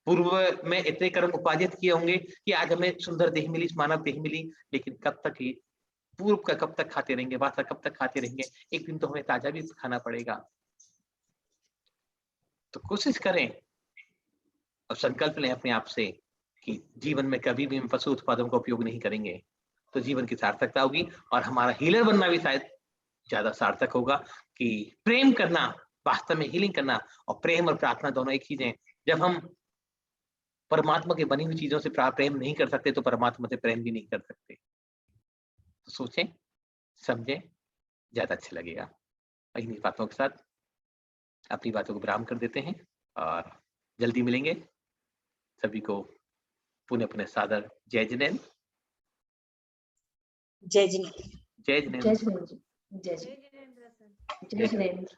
पूर्व में इतने कर्म उपार्जित किए होंगे कि आज हमें सुंदर देह मिली, मानव देह मिली, लेकिन कब तक ही पूर्व का कब तक खाते रहेंगे, वासना कब तक खाते रहेंगे? एक दिन तो हमें ताजा भी खाना पड़ेगा। तो कोशिश करें और संकल्प लें अपने आप से कि जीवन में कभी भी हम पशु उत्पादों का उपयोग नहीं करेंगे तो जीवन की सार्थकता होगी और हमारा हीलर बनना भी शायद ज्यादा सार्थक होगा। कि प्रेम करना, वास्तव में हीलिंग करना, और प्रेम और प्रार्थना दोनों एक चीज है। जब हम परमात्मा की बनी हुई चीजों से प्रेम नहीं कर सकते तो परमात्मा से प्रेम भी नहीं कर सकते। तो सोचें, समझें, ज्यादा अच्छा लगेगा। इन्हीं बातों के साथ अपनी बातों को विराम कर देते हैं और जल्दी मिलेंगे। सभी को पुनः पुनः सादर जय जिनेन्द्र। जय जिनेन्द्र। जय जिनेन्द्र। जय जिनेन्द्र। जय जिनेन्द्र।